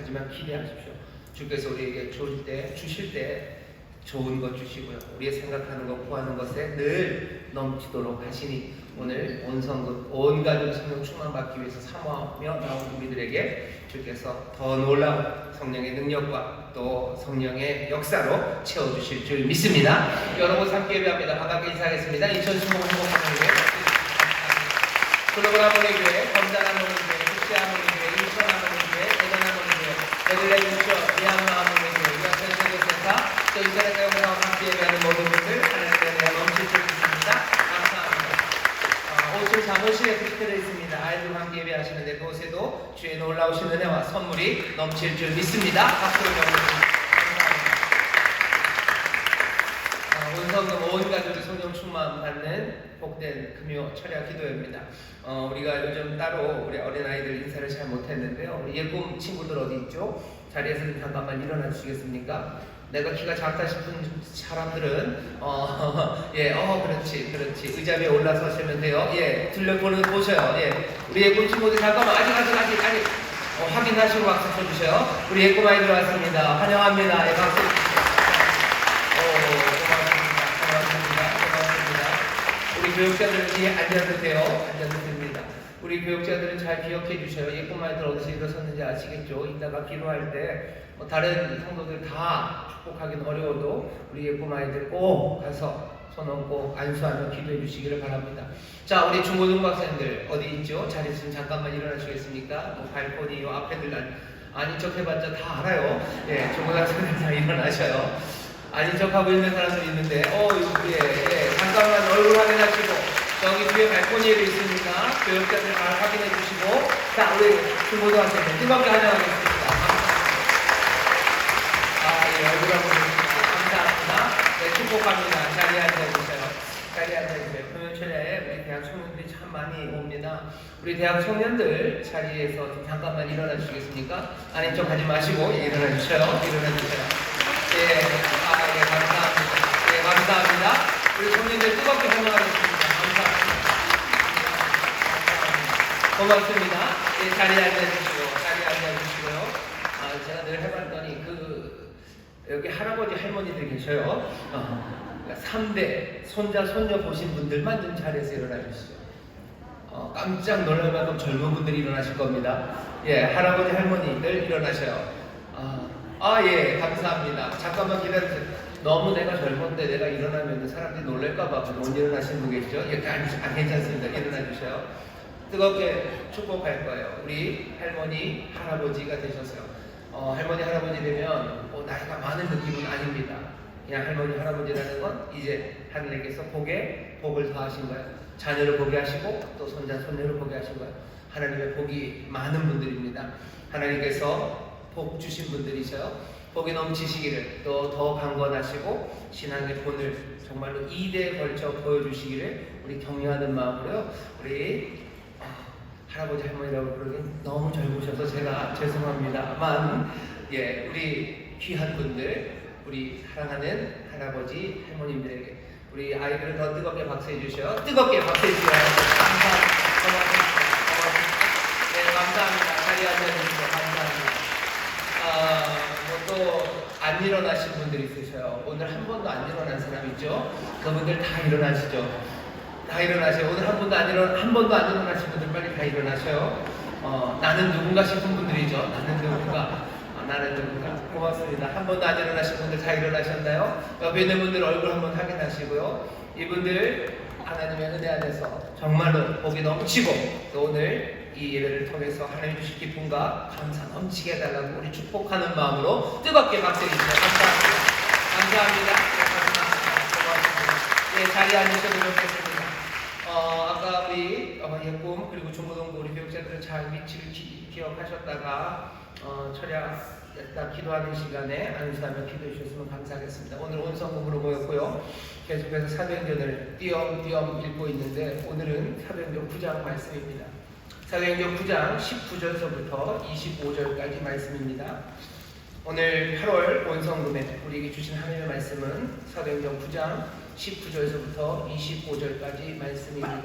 하지만 기대하십시오. 주께서 우리에게 주실 때 좋은 것 주시고요. 우리의 생각하는 것, 구하는 것에 늘 넘치도록 하시니 오늘 온 성국, 온 가족 성령 충만받기 위해서 사모하며 나온 우리들에게 주께서 더 놀라운 성령의 능력과 또 성령의 역사로 채워주실 줄 믿습니다. 여러분 함께 예배합니다. 반갑게 인사하겠습니다. 인천수목 행복하는교회, 글로벌 하모니교회, 검단 하모니교회, 국제 하모니교회, 인천 하모니교회, 대전 하모니교회, 베들레헴 유치원, 미얀마 하모니교회, 유학생 세계센터, 또 인터넷 영상과 함께 예배하는 모든 분들 하나님의 은혜가 넘칠 줄 믿습니다. 감사합니다. 5층 사무실에 부탁드려 있습니다. 아이들과 함께 예배하시는데 그곳에도 주의 놀라우신 은혜와 선물이 넘칠 줄 믿습니다. 박수로 영광드립니다. 온 성금 온 가족이 성령 충만 받는 복된 금요 철야 기도회입니다. 우리가 요즘 따로 우리 어린아이들 인사를 잘 못했는데요. 우리 예꿈 친구들 어디 있죠? 자리에서 잠깐만 일어나 주시겠습니까? 내가 키가 작다 싶은 사람들은 그렇지 의자 위에 올라서시면 돼요. 예, 보셔요. 예, 우리 예꿈 친구들 잠깐만 아직 확인하시고 박수 쳐주세요. 우리 예꿈 아이들 왔습니다. 환영합니다. 예, 박수. 우리 교육자들은 뒤에 앉아도 돼요. 앉아도 됩니다. 우리 교육자들은 잘 기억해 주셔요. 예쁜 아이들 어디서 일어섰는지 아시겠죠? 이따가 기도할 때 다른 성도들 다 축복하기는 어려워도 우리 예쁜 아이들 꼭 가서 손 얹고 안수하며 기도해 주시기를 바랍니다. 자, 우리 중고등부 학생들 어디 있죠? 잘 있으면 잠깐만 일어나시겠습니까? 발코니 요 앞에들 아닌 척 해봤자 다 알아요. 예, 중고등학생들 다 일어나셔요. 아닌 척하고 있는 사람들 있는데 잠깐만 얼굴 확인하시고 저기 뒤에 발코니에도 있으니까 교육자들 잘 확인해 주시고 자, 우리 중고등학생들 뜨겁게 환영하겠습니다. 얼굴 한번 보십시오. 감사합니다. 네, 축복합니다. 자리에 앉아주세요. 자리에 앉아주세요. 금요철야에 우리 대학 청년들이 참 많이 옵니다. 우리 대학 청년들 자리에서 좀 잠깐만 일어나 주시겠습니까? 아닌 척 하지 마시고 일어나 주세요. 일어나 주세요. 감사합니다. 감사합니다. 우리 청년들 뜨겁게 환영하겠습니다. 감사합니다. 고맙습니다. 자리에 앉아주시고요. 제가 늘 해봤더니 여기 할아버지 할머니들 계셔요. 3대 손자 손녀 보신 분들만 좀 자리에서 일어나 주시죠. 깜짝 놀랄 만큼 젊은 분들이 일어나실 겁니다. 예, 할아버지 할머니들 일어나셔요. 감사합니다. 잠깐만 기다려주세요. 너무 내가 젊은데 내가 일어나면 사람들이 놀랄까봐 못 일어나시는 분 계시죠? 괜찮습니다. 일어나 주세요. 뜨겁게 축복할 거예요. 우리 할머니, 할아버지가 되셔서요. 할머니, 할아버지 되면 나이가 많은 느낌은 아닙니다. 그냥 할머니, 할아버지라는 건 이제 하늘에게서 복을 더하신 거예요. 자녀를 보게 하시고 또 손자, 손녀를 보게 하신 거예요. 하나님의 복이 많은 분들입니다. 하나님께서 복 주신 분들이셔요. 복이 넘치시기를 또 더 강건하시고 신앙의 본을 정말로 2대에 걸쳐 보여주시기를 우리 격려하는 마음으로요. 우리 할아버지 할머니라고 그러긴 너무 젊으셔서 제가 죄송합니다만 우리 귀한 분들 우리 사랑하는 할아버지 할머님들에게 우리 아이들을 더 뜨겁게 박수해 주셔요. 뜨겁게 박수해 주셔요. 감사합니다. 감사합니다. 자리에 앉아주시고 감사합니다. 또 안 일어나신 분들이 있으셔요. 오늘 한 번도 안 일어난 사람 있죠? 그분들 다 일어나시죠. 다 일어나세요. 오늘 한 번도 안 일어나신 분들 빨리 다 일어나셔요. 나는 누군가 싶은 분들이죠. 나는 누군가. 고맙습니다. 한 번도 안 일어나신 분들 다 일어나셨나요? 옆에 있는 분들 얼굴 한번 확인하시고요. 이분들 하나님의 은혜 안에서 정말로 복이 넘치고 또 오늘 이 예배를 통해서 하나님 주신 기쁨과 감사 넘치게 해달라고 우리 축복하는 마음으로 뜨겁게 박수해 주세요. 감사합니다. 고맙습니다. 자리에 앉으셔도 좋겠습니다. 아까 우리 예꿈 그리고 중고등부 우리 교육자들은 잘 위치를 기억하셨다가 철야 딱 기도하는 시간에 안수하며 기도해 주셨으면 감사하겠습니다. 오늘 온 성금으로 모였고요. 계속해서 사도행전을 띄엄띄엄 읽고 있는데 오늘은 사도행전 9장 말씀입니다. 사도행전 9장 19절서부터 25절까지 말씀입니다. 오늘 8월 온성금에 우리에게 주신 하나님의 말씀은 사도행전 9장 19절서부터 25절까지 말씀입니다.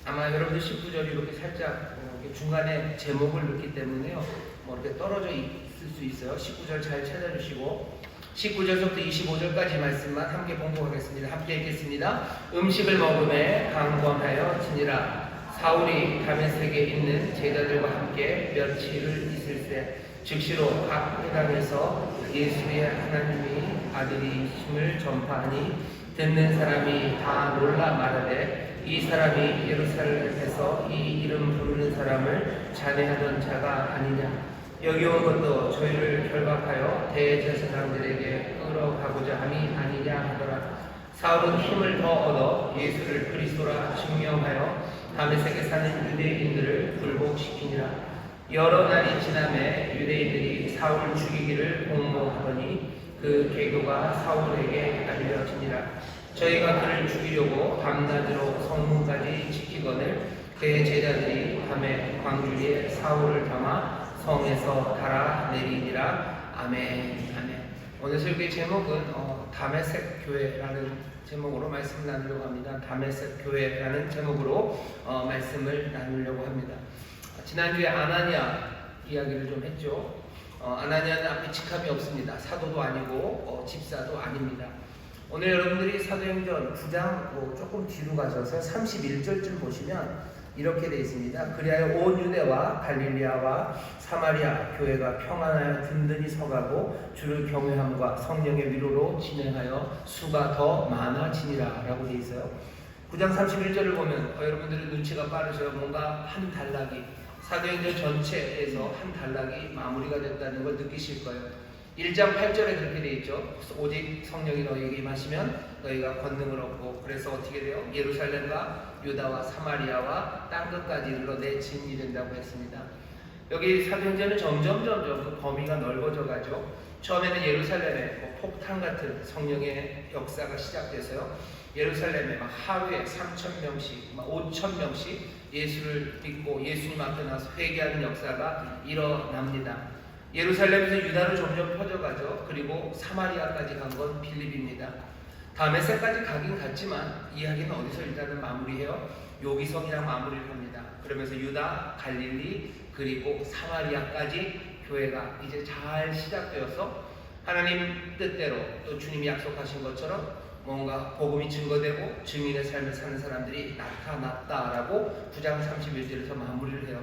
아마 여러분들 19절이 이렇게 살짝 중간에 제목을 넣기 때문에요. 뭐 이렇게 떨어져 있을 수 있어요. 19절 잘 찾아주시고 19절부터 25절까지 말씀만 함께 봉독하겠습니다. 함께 읽겠습니다. 음식을 먹음에 강권하여 지니라. 사울이 다메섹에 있는 제자들과 함께 며칠을 있을새 즉시로 각 회당에서 예수의 하나님의 아들이심을 전파하니 듣는 사람이 다 놀라 말하되 이 사람이 예루살렘에서 이 이름 부르는 사람을 잔해하던 자가 아니냐. 여기 온 것도 저희를 결박하여 대제사장들에게 끌어가고자 함이 아니냐 하더라. 사울은 힘을 더 얻어 예수를 그리스도라 증명하여 다메섹에 사는 유대인들을 굴복시키니라. 여러 날이 지남에 유대인들이 사울을 죽이기를 공모하더니 그 계교가 사울에게 알려지니라. 저희가 그를 죽이려고 밤낮으로 성문까지 지키거늘 그의 제자들이 밤에 광주리에 사울을 담아 성에서 달아내리니라. 아멘. 아멘. 오늘 설교의 제목은 다메섹 교회라는 제목으로 말씀을 나누려고 합니다. 다메섹 교회라는 제목으로 말씀을 나누려고 합니다. 지난주에 아나니아 이야기를 좀 했죠. 아나니아는 앞에 직함이 없습니다. 사도도 아니고 집사도 아닙니다. 오늘 여러분들이 사도행전 9장 조금 뒤로 가셔서 31절쯤 보시면 이렇게 되어 있습니다. 그리하여 온 유대와 갈릴리아와 사마리아 교회가 평안하여 든든히 서가고 주를 경외함과 성령의 위로로 진행하여 수가 더 많아지니라 라고 되어 있어요. 9장 31절을 보면 여러분들의 눈치가 빠르셔요. 뭔가 한 단락이 사도행전 전체에서 한 단락이 마무리가 됐다는 걸 느끼실 거예요. 1장 8절에 그렇게 되어 있죠. 오직 성령이 너희에게 임하시면 너희가 권능을 얻고, 그래서 어떻게 돼요? 예루살렘과 유다와 사마리아와 땅끝까지 이르러 내 증인이 된다고 했습니다. 여기 사도행전은 점점 그 범위가 넓어져 가죠. 처음에는 예루살렘에 폭탄 같은 성령의 역사가 시작돼서요. 예루살렘에 막 하루에 3,000명씩, 5,000명씩 예수를 믿고 예수님 앞에 나서 회개하는 역사가 일어납니다. 예루살렘에서 유다로 점점 퍼져가죠. 그리고 사마리아까지 간 건 빌립입니다. 다메섹까지 가긴 갔지만 이야기는 어디서 일단은 마무리해요? 여기성이랑 마무리를 합니다. 그러면서 유다, 갈릴리, 그리고 사마리아까지 교회가 이제 잘 시작되어서 하나님 뜻대로 또 주님이 약속하신 것처럼 뭔가 복음이 증거되고 증인의 삶을 사는 사람들이 나타났다라고 9장 31절에서 마무리를 해요.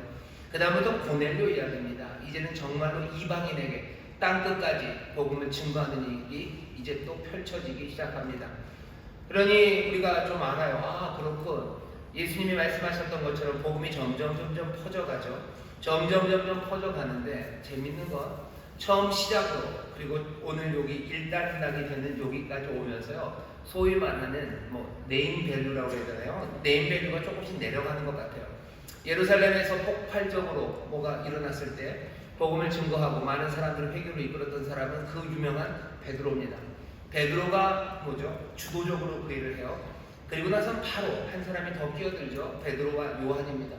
그 다음부터 고넬료 이야기입니다. 이제는 정말로 이방인에게 땅끝까지 복음을 증거하는 일이 이제 또 펼쳐지기 시작합니다. 그러니 우리가 좀 알아요. 그렇군. 예수님이 말씀하셨던 것처럼 복음이 점점 퍼져가죠. 점점 퍼져가는데 재밌는 건 처음 시작으로, 그리고 오늘 여기 1단락이 되는 여기까지 오면서요, 소위 말하는 네임밸류라고 해야 되나요? 네임밸류가 조금씩 내려가는 것 같아요. 예루살렘에서 폭발적으로 뭐가 일어났을 때 복음을 증거하고 많은 사람들을 회개로 이끌었던 사람은 그 유명한 베드로입니다. 베드로가 뭐죠? 주도적으로 그 일을 해요. 그리고 나서 바로 한 사람이 더 끼어들죠. 베드로와 요한입니다.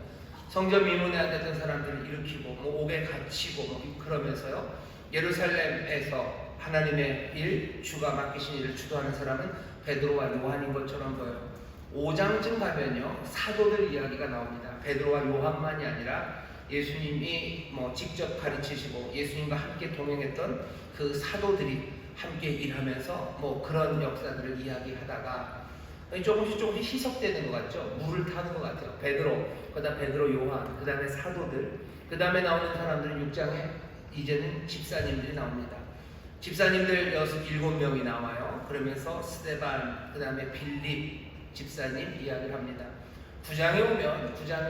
성전 미문에 앉았던 사람들을 일으키고 옥에 갇히고 그러면서요, 예루살렘에서 하나님의 일, 주가 맡기신 일을 주도하는 사람은 베드로와 요한인 것처럼 보여요. 5장쯤 가면요, 사도들 이야기가 나옵니다. 베드로와 요한만이 아니라 예수님이 직접 가르치시고 예수님과 함께 동행했던 그 사도들이 함께 일하면서 그런 역사들을 이야기하다가 조금씩 희석되는 것 같죠. 물을 타는 것 같아요. 베드로, 그다음 베드로, 요한, 그다음에 사도들, 그다음에 나오는 사람들은 6장에 이제는 집사님들이 나옵니다. 집사님들 7명이 나와요. 그러면서 스데반, 그다음에 빌립 집사님 이야기를 합니다. 9장에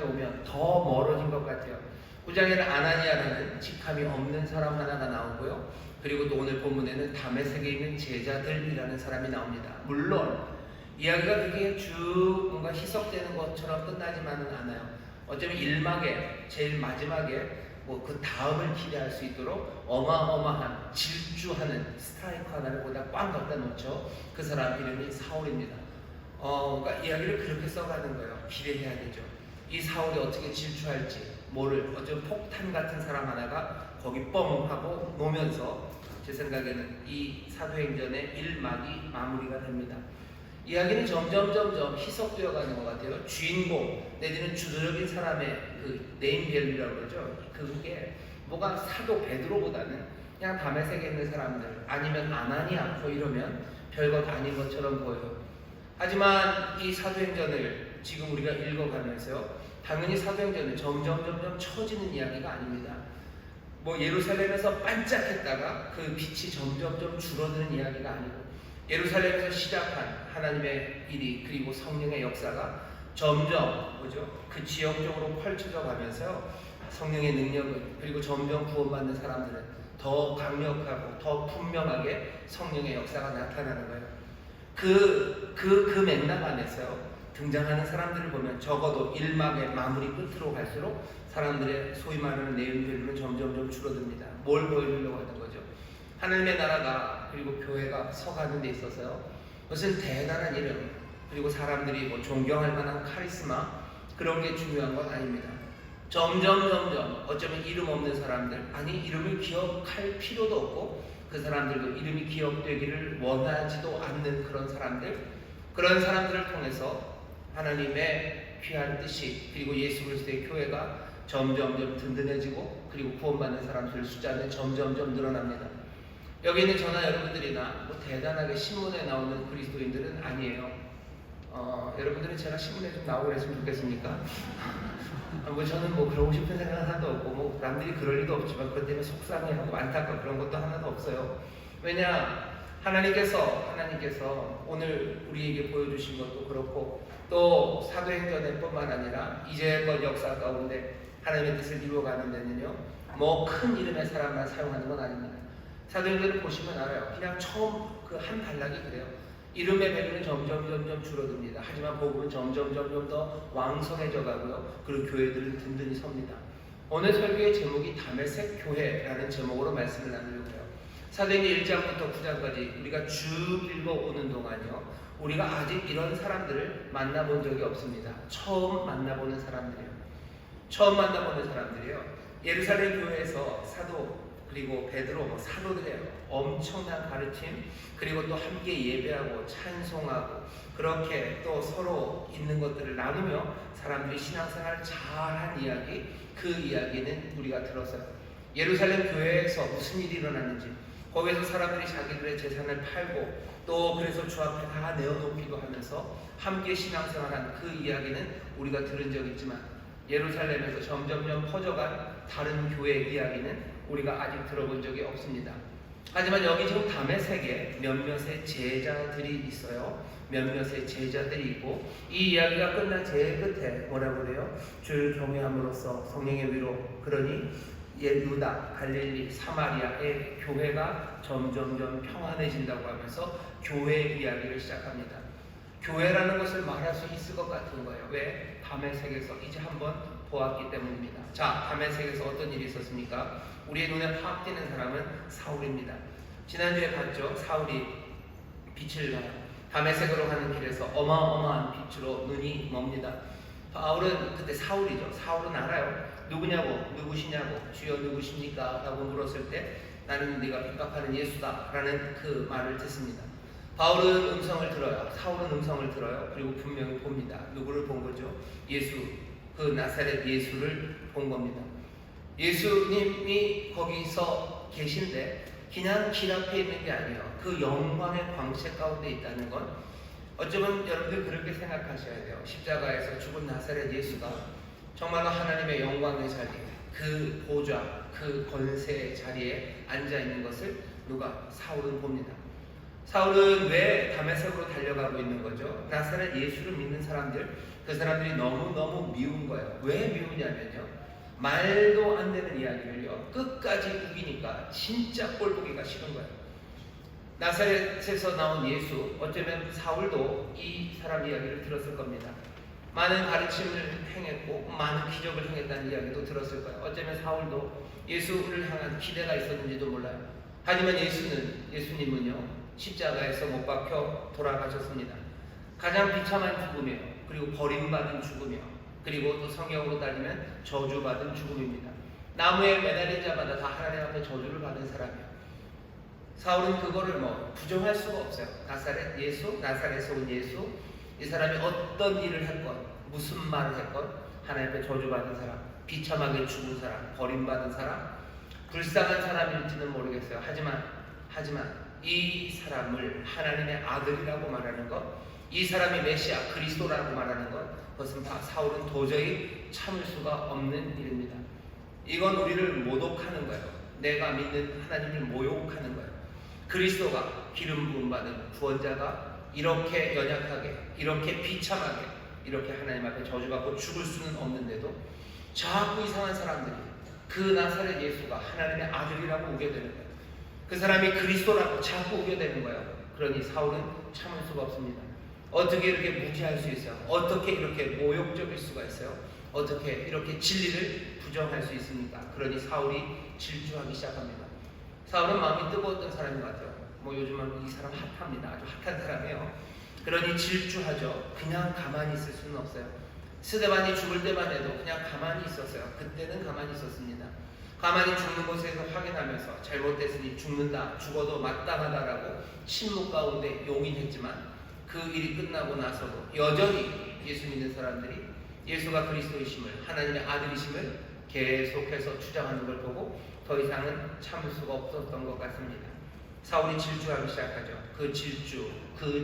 오면 더 멀어진 것 같아요. 9장에는 아나니아라는 직함이 없는 사람 하나가 나오고요. 그리고 또 오늘 본문에는 다메섹에 있는 제자들이라는 사람이 나옵니다. 물론 이야기가 그렇게 쭉 뭔가 희석되는 것처럼 끝나지만은 않아요. 어쩌면 1막에 제일 마지막에 그 다음을 기대할 수 있도록 어마어마한 질주하는 스트라이커 하나를 보다 꽝 갖다 놓죠. 그 사람 이름이 사울입니다. 그러니까 이야기를 그렇게 써가는 거예요. 기대해야 되죠. 이 사울이 어떻게 질주할지, 어쩌면 폭탄 같은 사람 하나가 거기 뻥 하고 놓으면서 제 생각에는 이 사도행전의 1막이 마무리가 됩니다. 이야기는 점점 희석되어 가는 것 같아요. 주인공 내지는 주도적인 사람의 그 네임밸류라고 그러죠. 그게 뭐가 사도 베드로보다는 그냥 다메섹에 있는 사람들 아니면 아나니아 뭐 이러면 별것 아닌 것처럼 보여요. 하지만 이 사도행전을 지금 우리가 읽어가면서요, 당연히 사도행전은 점점 처지는 이야기가 아닙니다. 뭐 예루살렘에서 반짝했다가 그 빛이 점점 줄어드는 이야기가 아니고, 예루살렘에서 시작한 하나님의 일이 그리고 성령의 역사가 점점 그 지역적으로 펼쳐져 가면서요, 성령의 능력을 그리고 점점 구원받는 사람들은 더 강력하고 더 분명하게 성령의 역사가 나타나는 거예요. 그 맥락 안에서요, 등장하는 사람들을 보면 적어도 1막의 마무리 끝으로 갈수록 사람들의 소위 말하는 내용들은 점점 줄어듭니다. 뭘 보여주려고 하는 거죠? 하나님의 나라가 그리고 교회가 서가는 데 있어서요, 무슨 대단한 이름 그리고 사람들이 뭐 존경할 만한 카리스마 그런 게 중요한 건 아닙니다. 점점 어쩌면 이름 없는 사람들, 아니 이름을 기억할 필요도 없고 그 사람들도 이름이 기억되기를 원하지도 않는 그런 사람들을 통해서 하나님의 귀한 뜻이 그리고 예수 그리스도의 교회가 점점 든든해지고 그리고 구원받는 사람들 숫자는 점점 늘어납니다. 여기 있는 저나 여러분들이나 뭐 대단하게 신문에 나오는 그리스도인들은 아니에요. 여러분들은 제가 신문에 좀 나오고 그랬으면 좋겠습니까? 뭐 저는 뭐 그러고 싶은 생각 하나도 없고 뭐 남들이 그럴 리도 없지만 그것 때문에 속상해하고 안타깝고 그런 것도 하나도 없어요. 왜냐? 하나님께서 오늘 우리에게 보여주신 것도 그렇고 또 사도행전에 뿐만 아니라 이제껏 역사 가운데 하나님의 뜻을 이루어가는 데는요, 뭐 큰 이름의 사람만 사용하는 건 아닙니다. 사도행전을 보시면 알아요. 그냥 처음 그 한 단락이 그래요. 이름의 밸류는 점점 줄어듭니다. 하지만 복음은 점점 더 왕성해져 가고요, 그리고 교회들은 든든히 섭니다. 오늘 설교의 제목이 다메섹 교회라는 제목으로 말씀을 나누려고 해요. 사도행전 1장부터 9장까지 우리가 쭉 읽어오는 동안요, 우리가 아직 이런 사람들을 만나본 적이 없습니다. 처음 만나보는 사람들이에요. 예루살렘 교회에서 사도 그리고 베드로 사도들의 엄청난 가르침 그리고 또 함께 예배하고 찬송하고 그렇게 또 서로 있는 것들을 나누며 사람들이 신앙생활을 잘한 이야기, 그 이야기는 우리가 들었어요. 예루살렘 교회에서 무슨 일이 일어났는지, 거기에서 사람들이 자기들의 재산을 팔고 또 그래서 주 앞에 다 내어놓기도 하면서 함께 신앙생활한 그 이야기는 우리가 들은 적이 있지만, 예루살렘에서 점점 퍼져간 다른 교회 이야기는 우리가 아직 들어본 적이 없습니다. 하지만 여기 지금 다메섹에 몇몇의 제자들이 있어요. 몇몇의 제자들이 있고, 이 이야기가 끝난 제일 끝에 뭐라고 그래요? 주를 경외함으로써 성령의 위로, 그러니 유다, 갈릴리, 사마리아의 교회가 점점 평안해진다고 하면서 교회 이야기를 시작합니다. 교회라는 것을 말할 수 있을 것 같은 거예요. 왜? 다메섹에서 이제 한번 보았기 때문입니다. 자, 다메섹에서 어떤 일이 있었습니까? 우리의 눈에 팍 띄는 사람은 사울입니다. 지난주에 봤죠? 사울이 빛을 봐요. 다메섹으로 가는 길에서 어마어마한 빛으로 눈이 멉니다. 바울은 그때 사울이죠. 사울은 알아요. 누구시냐고, 주여 누구십니까? 라고 물었을 때 나는 네가 핍박하는 예수다 라는 그 말을 듣습니다. 바울은 음성을 들어요. 사울은 음성을 들어요. 그리고 분명히 봅니다. 누구를 본 거죠? 예수, 그 나사렛 예수를 본 겁니다. 예수님이 거기서 계신데 그냥 길 앞에 있는 게 아니에요. 그 영광의 광채 가운데 있다는 건, 어쩌면 여러분들 그렇게 생각하셔야 돼요. 십자가에서 죽은 나사렛 예수가 정말로 하나님의 영광의 자리, 그 보좌, 그 권세의 자리에 앉아 있는 것을 사울은 봅니다. 사울은 왜 다메섹으로 달려가고 있는 거죠? 나사렛 예수를 믿는 사람들, 그 사람들이 너무 미운 거예요. 왜 미우냐면요, 말도 안 되는 이야기를요 끝까지 우기니까 진짜 꼴보기가 싫은 거예요. 나사렛에서 나온 예수, 어쩌면 사울도 이 사람 이야기를 들었을 겁니다. 많은 가르침을 행했고 많은 기적을 행했다는 이야기도 들었을 거예요. 어쩌면 사울도 예수를 향한 기대가 있었는지도 몰라요. 하지만 예수님은요 십자가에서 못 박혀 돌아가셨습니다. 가장 비참한 죽음이에요. 그리고 버림받은 죽음이에요. 그리고 또 성경으로 따지면 저주받은 죽음입니다. 나무에 매달린 자마다 다 하나님 앞에 저주를 받은 사람이에요. 사울은 그거를 부정할 수가 없어요. 나사렛에서 온 예수, 이 사람이 어떤 일을 했건, 무슨 말을 했건 하나님 앞에 저주받은 사람, 비참하게 죽은 사람, 버림받은 사람, 불쌍한 사람일지는 모르겠어요. 하지만 이 사람을 하나님의 아들이라고 말하는 것, 이 사람이 메시아 그리스도라고 말하는 것, 그것은 사울은 도저히 참을 수가 없는 일입니다. 이건 우리를 모독하는 거예요. 내가 믿는 하나님을 모욕하는 거예요. 그리스도가 기름 부음 받은 구원자가 이렇게 연약하게, 이렇게 비참하게, 이렇게 하나님 앞에 저주받고 죽을 수는 없는데도 자꾸 이상한 사람들이 그 나사렛 예수가 하나님의 아들이라고 우겨대는 거예요. 그 사람이 그리스도라고 자꾸 우겨대는 거예요. 그러니 사울은 참을 수가 없습니다. 어떻게 이렇게 무시할 수 있어요? 어떻게 이렇게 모욕적일 수가 있어요? 어떻게 이렇게 진리를 부정할 수 있습니까? 그러니 사울이 질주하기 시작합니다. 사울은 마음이 뜨거웠던 사람인 것 같아요. 요즘은 이 사람 핫합니다. 아주 핫한 사람이에요. 그러니 질주하죠. 그냥 가만히 있을 수는 없어요. 스데반이 죽을 때만 해도 그냥 가만히 있었어요. 그때는 가만히 있었습니다. 가만히 죽는 곳에서 확인하면서 잘못됐으니 죽는다, 죽어도 마땅하다라고 침묵 가운데 용인했지만 그 일이 끝나고 나서도 여전히 예수 믿는 사람들이 예수가 그리스도이심을, 하나님의 아들이심을 계속해서 주장하는 걸 보고 더 이상은 참을 수가 없었던 것 같습니다. 사울이 질주하기 시작하죠. 그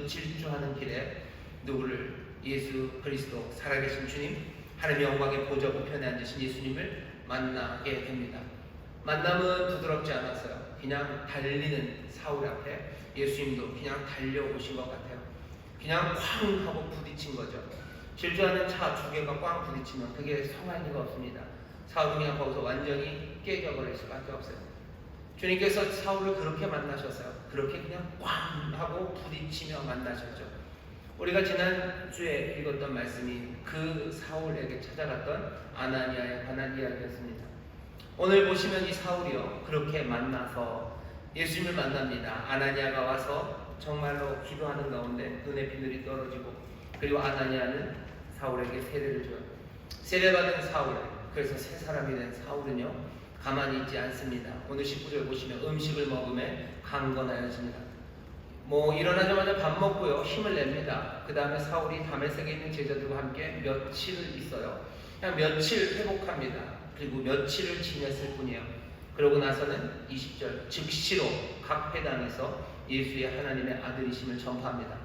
질주하는 길에 누구를? 예수 그리스도, 살아계신 주님, 하나님의 영광의 보좌 우편에 앉으신 예수님을 만나게 됩니다. 만남은 부드럽지 않았어요. 그냥 달리는 사울 앞에 예수님도 그냥 달려오신 것 같아요. 그냥 쾅 하고 부딪힌 거죠. 질주하는 차 두 개가 꽝 부딪히면 그게 성할 리가 없습니다. 사울은 그냥 거기서 완전히 깨져버릴 수밖에 없어요. 주님께서 사울을 그렇게 만나셨어요. 그렇게 그냥 꽝 하고 부딪히며 만나셨죠. 우리가 지난주에 읽었던 말씀이 그 사울에게 찾아갔던 아나니아에 관한 이야기였습니다. 오늘 보시면 이 사울이요, 그렇게 만나서 예수님을 만납니다. 아나니아가 와서 정말로 기도하는 가운데 눈에 비늘이 떨어지고, 그리고 아나니아는 사울에게 세례를 줘요. 세례받은 사울, 그래서 새 사람이 된 사울은요, 가만히 있지 않습니다. 오늘 19절 보시면 음식을 먹음에 강건하여집니다. 일어나자마자 밥 먹고요, 힘을 냅니다. 그 다음에 사울이 다메섹에 있는 제자들과 함께 며칠을 있어요. 그냥 며칠 회복합니다. 그리고 며칠을 지냈을 뿐이에요. 그러고 나서는 20절 즉시로 각 회당에서 예수의 하나님의 아들이심을 전파합니다.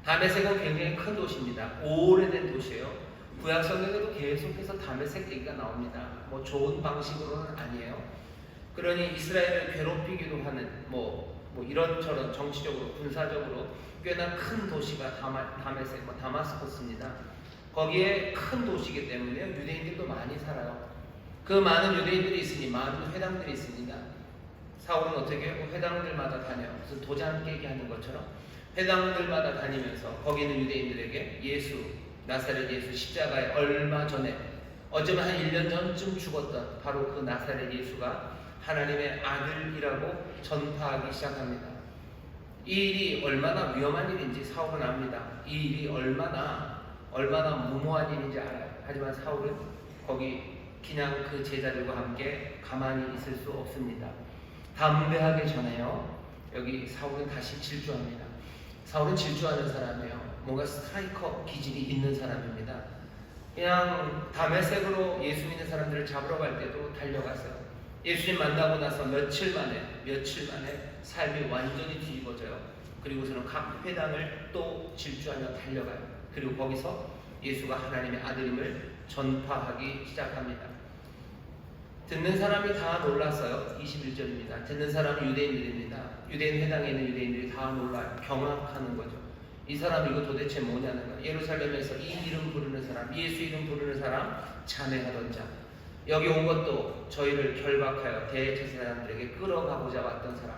다메섹은 굉장히 큰 도시입니다. 오래된 도시예요. 구약 성경에도 계속해서 다메섹 얘기가 나옵니다. 좋은 방식으로는 아니에요. 그러니 이스라엘을 괴롭히기도 하는 이런저런 정치적으로 군사적으로 꽤나 큰 도시가 다메섹, 다마스커스입니다. 거기에 큰 도시이기 때문에 유대인들도 많이 살아요. 그 많은 유대인들이 있으니 많은 회당들이 있습니다. 사울은 어떻게 해요? 회당들마다 다녀 무슨 도장 깨기 하는 것처럼 회당들마다 다니면서 거기 있는 유대인들에게 예수, 나사렛 예수 십자가에 얼마 전에, 어쩌면 한 1년 전쯤 죽었던 바로 그 나사렛 예수가 하나님의 아들이라고 전파하기 시작합니다. 이 일이 얼마나 위험한 일인지 사울은 압니다. 이 일이 얼마나 무모한 일인지 알아요. 하지만 사울은 거기 그냥 그 제자들과 함께 가만히 있을 수 없습니다. 담대하게 전해요. 여기 사울은 다시 질주합니다. 사울은 질주하는 사람이에요. 뭔가 스트라이커 기질이 있는 사람입니다. 그냥 다메섹으로 예수 믿는 사람들을 잡으러 갈 때도 달려갔어요. 예수님 만나고 나서 며칠 만에 삶이 완전히 뒤집어져요. 그리고서는 각 회당을 또 질주하며 달려가요. 그리고 거기서 예수가 하나님의 아들임을 전파하기 시작합니다. 듣는 사람이 다 놀랐어요. 21절입니다. 듣는 사람은 유대인들입니다. 유대인 회당에 있는 유대인들이 다 놀라요. 경악하는 거죠. 이 사람 이거 도대체 뭐냐는 거예요. 예루살렘에서 이 이름 부르는 사람, 예수 이름 부르는 사람, 자매하던 자. 여기 온 것도 저희를 결박하여 대제사장들에게 끌어가고자 왔던 사람.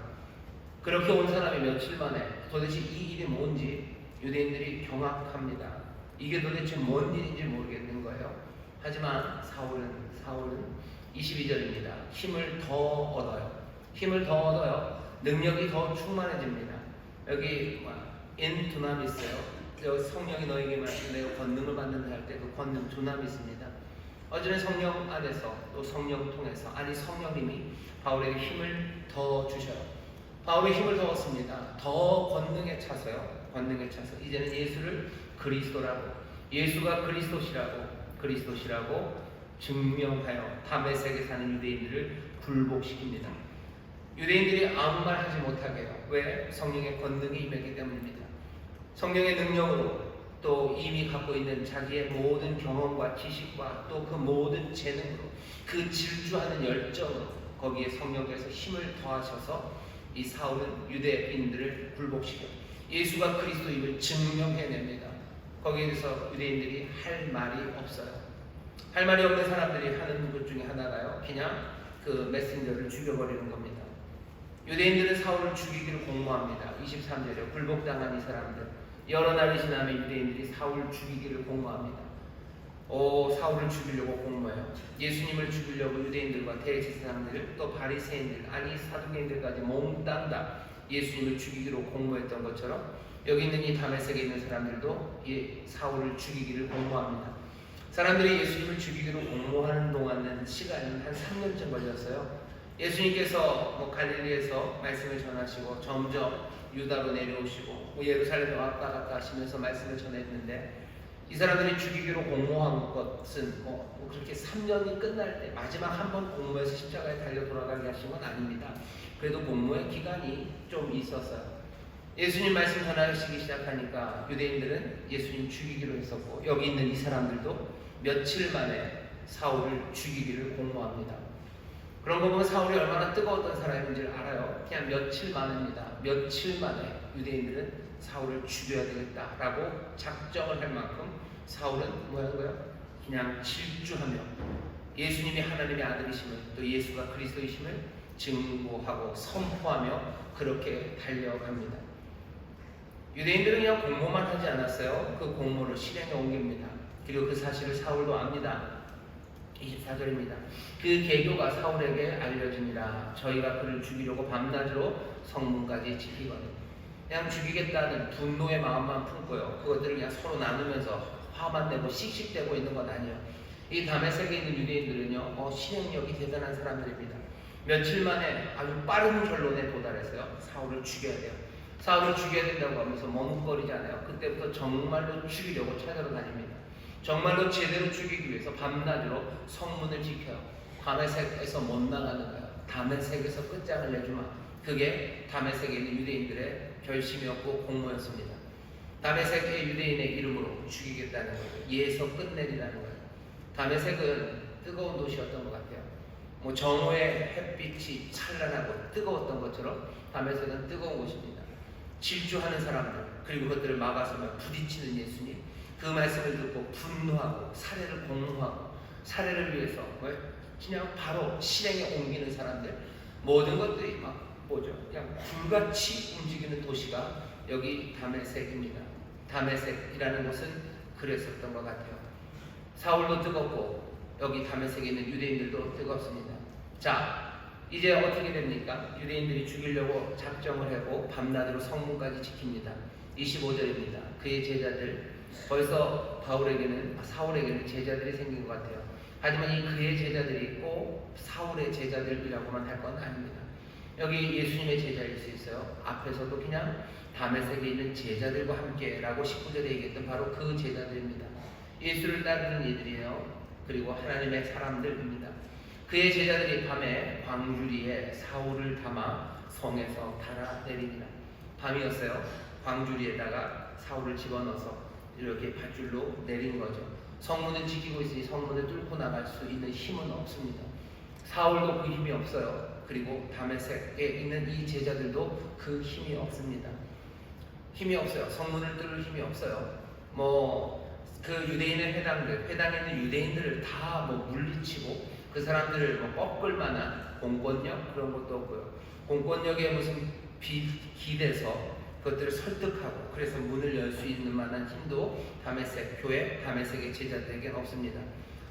그렇게 온 사람이 며칠 만에 도대체 이 일이 뭔지 유대인들이 경악합니다. 이게 도대체 뭔 일인지 모르겠는 거예요. 하지만 사울은 22절입니다. 힘을 더 얻어요. 능력이 더 충만해집니다. 여기 두나미스요. 여기 성령이 너에게 말씀내어 권능을 받는다 할 때 그 권능 두나미스입니다. 어제는 성령 안에서 또 성령 통해서 성령님이 바울에게 힘을 더 주셔요. 바울의 힘을 더 얻습니다. 더 권능에 차서요. 이제는 예수를 그리스도라고, 예수가 그리스도시라고 증명하여 다메섹에 사는 유대인들을 불복시킵니다. 유대인들이 아무 말 하지 못하게 해요. 왜? 성령의 권능이 임했기 때문입니다. 성령의 능력으로 또 이미 갖고 있는 자기의 모든 경험과 지식과 또 그 모든 재능으로 그 질주하는 열정으로 거기에 성령께서 힘을 더하셔서 이 사울은 유대인들을 불복시켜 예수가 그리스도임을 증명해냅니다. 거기에 대해서 유대인들이 할 말이 없어요. 할 말이 없는 사람들이 하는 것 중에 하나가요, 그냥 그 메신저를 죽여버리는 겁니다. 유대인들은 사울을 죽이기를 공모합니다. 23절에 불복당한 이 사람들, 여러 날이 지나면 유대인들이 사울을 죽이기를 공모합니다. 사울을 죽이려고 공모해요. 예수님을 죽이려고 유대인들과 대제사장들, 또 바리새인들, 아니 사두개인들까지 몽땅 다 예수님을 죽이기로 공모했던 것처럼 여기 있는 이 다메섹에 있는 사람들도 사울을 죽이기를 공모합니다. 사람들이 예수님을 죽이기로 공모하는 동안은 시간이 한 3년쯤 걸렸어요. 예수님께서 갈릴리에서 말씀을 전하시고 점점 유다로 내려오시고 예루살렘에 왔다 갔다 하시면서 말씀을 전했는데, 이 사람들이 죽이기로 공모한 것은 그렇게 3년이 끝날 때 마지막 한 번 공모해서 십자가에 달려 돌아가게 하신 건 아닙니다. 그래도 공모의 기간이 좀 있었어요. 예수님 말씀 전하시기 시작하니까 유대인들은 예수님 죽이기로 했었고, 여기 있는 이 사람들도 며칠 만에 사울을 죽이기를 공모합니다. 그런 거 보면 사울이 얼마나 뜨거웠던 사람인지 알아요. 그냥 며칠 만입니다. 며칠 만에 유대인들은 사울을 죽여야 되겠다라고 작정을 할 만큼 사울은 뭐하는 거예요? 그냥 질주하며 예수님이 하나님의 아들이심을, 또 예수가 그리스도이심을 증거하고 선포하며 그렇게 달려갑니다. 유대인들은 그냥 공모만 하지 않았어요. 그 공모를 실행에 옮깁니다. 그리고 그 사실을 사울도 압니다. 24절입니다. 그 계교가 사울에게 알려지니라. 저희가 그를 죽이려고 밤낮으로 성문까지 지키거든. 그냥 죽이겠다는 분노의 마음만 품고요, 그것들을 그냥 서로 나누면서 화만 내고 씩씩대고 있는 건 아니에요. 이 다메섹에 있는 유대인들은요, 실행력이 대단한 사람들입니다. 며칠 만에 아주 빠른 결론에 도달했어요. 사울을 죽여야 돼요. 사울을 죽여야 된다고 하면서 머뭇거리지 않아요. 그때부터 정말로 죽이려고 찾아다닙니다. 정말로 제대로 죽이기 위해서 밤낮으로 성문을 지켜요. 다메섹에서 못 나가는 거예요. 다메섹에서 끝장을 내주마. 그게 다메섹에 있는 유대인들의 결심이었고 공모였습니다. 다메섹의 유대인의 이름으로 죽이겠다는 거예요. 예서 끝내리라는 거예요. 다메섹은 뜨거운 도시였던 것 같아요. 정오의 햇빛이 찬란하고 뜨거웠던 것처럼 다메섹은 뜨거운 곳입니다. 질주하는 사람들, 그리고 그것들을 막아서면 부딪히는 예수님, 그 말씀을 듣고 분노하고 사례를 공모하고 사례를 위해서 그냥 바로 실행에 옮기는 사람들, 모든 것들이 그냥 불같이 움직이는 도시가 여기 다메섹입니다. 다메섹이라는 곳은 그랬었던 것 같아요. 사울도 뜨겁고 여기 다메섹에 있는 유대인들도 뜨겁습니다. 자, 이제 어떻게 됩니까? 유대인들이 죽이려고 작정을 하고 밤낮으로 성문까지 지킵니다. 25절입니다. 그의 제자들, 벌써 사울에게는 제자들이 생긴 것 같아요. 하지만 이 그의 제자들이 꼭 사울의 제자들이라고만 할 건 아닙니다. 여기 예수님의 제자일 수 있어요. 앞에서도 그냥 다메섹에 있는 제자들과 함께라고 19절에 얘기했던 바로 그 제자들입니다. 예수를 따르는 이들이에요. 그리고 하나님의 사람들입니다. 그의 제자들이 밤에 광주리에 사울을 담아 성에서 달아내립니다. 밤이었어요. 광주리에다가 사울을 집어넣어서 이렇게 밧줄로 내린 거죠. 성문을 지키고 있으니 성문을 뚫고 나갈 수 있는 힘은 없습니다. 사울도 그 힘이 없어요. 그리고 다메섹에 있는 이 제자들도 그 힘이 없습니다. 힘이 없어요. 성문을 뚫을 힘이 없어요. 그 유대인의 회당에 있는 유대인들을 다 물리치고 그 사람들을 꺾을 만한 공권력 그런 것도 없고요. 공권력에 무슨 기대서 그것들을 설득하고 그래서 문을 열 수 있는 만한 힘도 다메섹 교회, 다메섹의 제자들에게는 없습니다.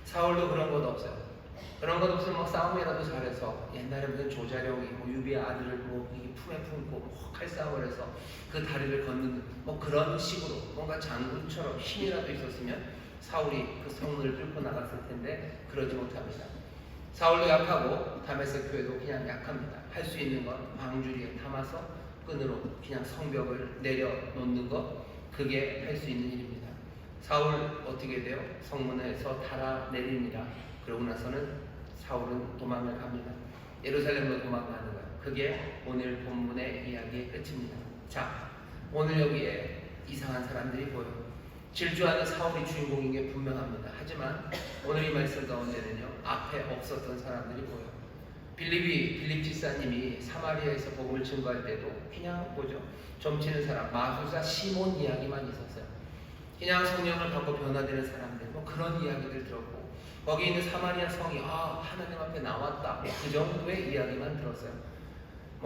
사울도 그런 것 없어요. 그런 것 없으면 싸움이라도 잘해서 옛날에 무슨 조자룡이 유비의 아들을 품에 품고 칼싸움을 해서 그 다리를 걷는 그런 식으로 뭔가 장군처럼 힘이라도 있었으면 사울이 그 성문을 뚫고 나갔을 텐데 그러지 못합니다. 사울도 약하고 다메섹 교회도 그냥 약합니다. 할 수 있는 건 광주리에 담아서 끈으로 그냥 성벽을 내려놓는 것, 그게 할 수 있는 일입니다. 사울 어떻게 돼요? 성문에서 달아내립니다. 그러고 나서는 사울은 도망을 갑니다. 예루살렘으로 도망가는 거예요. 그게 오늘 본문의 이야기의 끝입니다. 자, 오늘 여기에 이상한 사람들이 보여요. 질주하는 사울이 주인공인 게 분명합니다. 하지만 오늘 이 말씀 가운데는요, 앞에 없었던 사람들이 보여요. 빌립 집사님이 사마리아에서 복음을 증거할 때도 그냥 점치는 사람, 마술사 시몬 이야기만 있었어요. 그냥 성령을 받고 변화되는 사람들, 그런 이야기들 들었고, 거기 있는 사마리아 성이 하나님 앞에 나왔다, 그 정도의 이야기만 들었어요.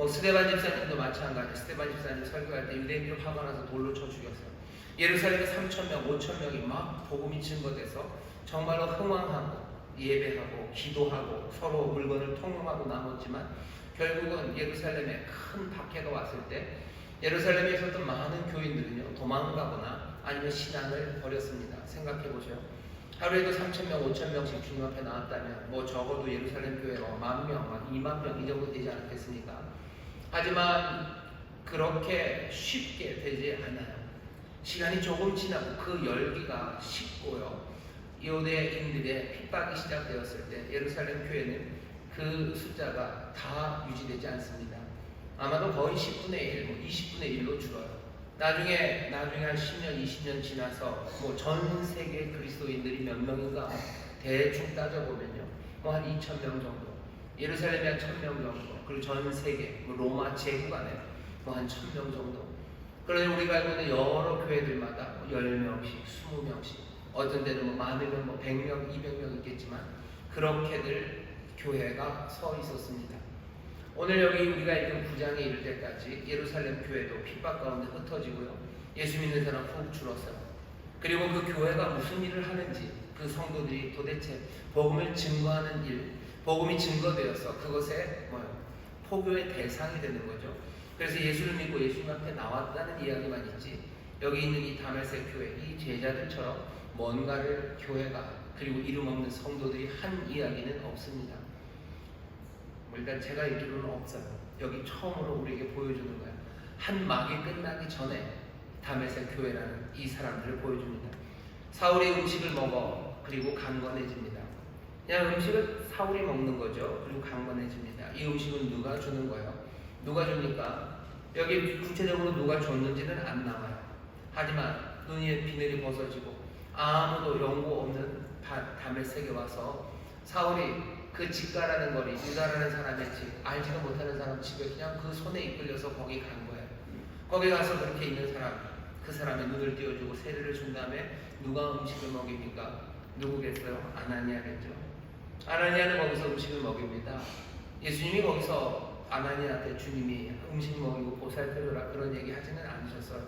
스데반 집사님도 마찬가지. 스데반 집사님 설교할 때 유대인들이 화가 나서 돌로 쳐 죽였어요. 예루살렘에 3,000명, 5,000명이 막 복음이 증거돼서 정말로 흥왕하고 예배하고 기도하고 서로 물건을 통용하고 나눴지만, 결국은 예루살렘에 큰 박해가 왔을 때 예루살렘에 있었던 많은 교인들은요, 도망가거나 아니면 신앙을 버렸습니다. 생각해 보세요. 하루에도 3,000명, 5,000명씩 주님 앞에 나왔다면 적어도 예루살렘 교회가 10,000명, 20,000명 이 정도 되지 않겠습니까? 하지만 그렇게 쉽게 되지 않아요. 시간이 조금 지나고 그 열기가 식고요, 유대인들의 핍박이 시작되었을 때 예루살렘 교회는 그 숫자가 다 유지되지 않습니다. 아마도 거의 10분의 1, 20분의 1로 줄어요. 나중에 한 10년, 20년 지나서 전 세계 그리스도인들이 몇 명인가 대충 따져보면요, 한 2,000명 정도, 예루살렘에 한 1,000명 정도, 그리고 전 세계 로마 제국 안에 한 1,000명 정도. 그러니 우리가 알고 있는 여러 교회들마다 10명씩, 20명씩, 어떤 데는 많으면 100명, 200명 있겠지만 그렇게들 교회가 서 있었습니다. 오늘 여기 우리가 읽은 9장에 이를 때까지 예루살렘 교회도 핍박 가운데 흩어지고요, 예수 믿는 사람 훅 줄었어요. 그리고 그 교회가 무슨 일을 하는지, 그 성도들이 도대체 복음을 증거하는 일, 복음이 증거되어서 그것에 포교의 대상이 되는 거죠. 그래서 예수를 믿고 예수님 앞에 나왔다는 이야기만 있지, 여기 있는 이 다메섹 교회, 이 제자들처럼 뭔가를 교회가, 그리고 이름 없는 성도들이 한 이야기는 없습니다. 일단 제가 읽기로는 없어요. 여기 처음으로 우리에게 보여주는 거예요. 한 막이 끝나기 전에 다메섹 교회라는 이 사람들을 보여줍니다. 사울이 음식을 먹어, 그리고 강건해집니다. 그냥 음식을 사울이 먹는 거죠. 그리고 강건해집니다. 이 음식은 누가 주는 거예요? 누가 줍니까? 여기 구체적으로 누가 줬는지는 안 나와요. 하지만 눈에 비늘이 벗어지고 아무도 연고 없는 다메섹에 와서 사울이 그 집가라는 거리, 유다라는 사람의 집, 알지도 못하는 사람 집에 그냥 그 손에 이끌려서 거기 간 거예요. 거기 가서 그렇게 있는 사람, 그 사람의 눈을 띄워주고 세례를 준 다음에 누가 음식을 먹입니까? 누구겠어요? 아나니아겠죠. 아나니아는 거기서 음식을 먹입니다. 예수님이 거기서 아나니아한테 주님이 음식 먹이고 보살펴줘라 그런 얘기 하지는 않으셨어요.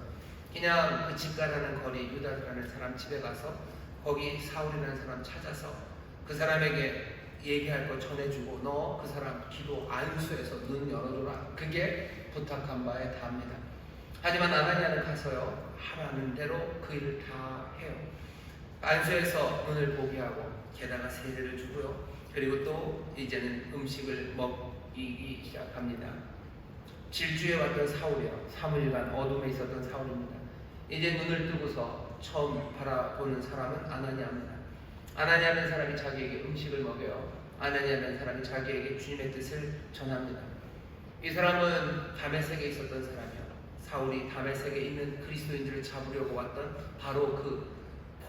그냥 그 집가라는 거리, 유다라는 사람 집에 가서 거기 사울이라는 사람 찾아서 그 사람에게 얘기할 거 전해주고, 너 그 사람 기도 안수해서 눈 열어줘라, 그게 부탁한 바에 답니다. 하지만 아나니아는 가서요, 하라는 대로 그 일을 다 해요. 안수해서 눈을 보게 하고, 게다가 세례를 주고요, 그리고 또 이제는 음식을 먹이기 시작합니다. 질주해 왔던 사울이요, 3일간 어둠에 있었던 사울입니다. 이제 눈을 뜨고서 처음 바라보는 사람은 아나니아입니다. 아나니아라는 사람이 자기에게 음식을 먹여요. 아나니아라는 사람이 자기에게 주님의 뜻을 전합니다. 이 사람은 다메섹에 있었던 사람이요, 사울이 다메섹에 있는 그리스도인들을 잡으려고 왔던 바로 그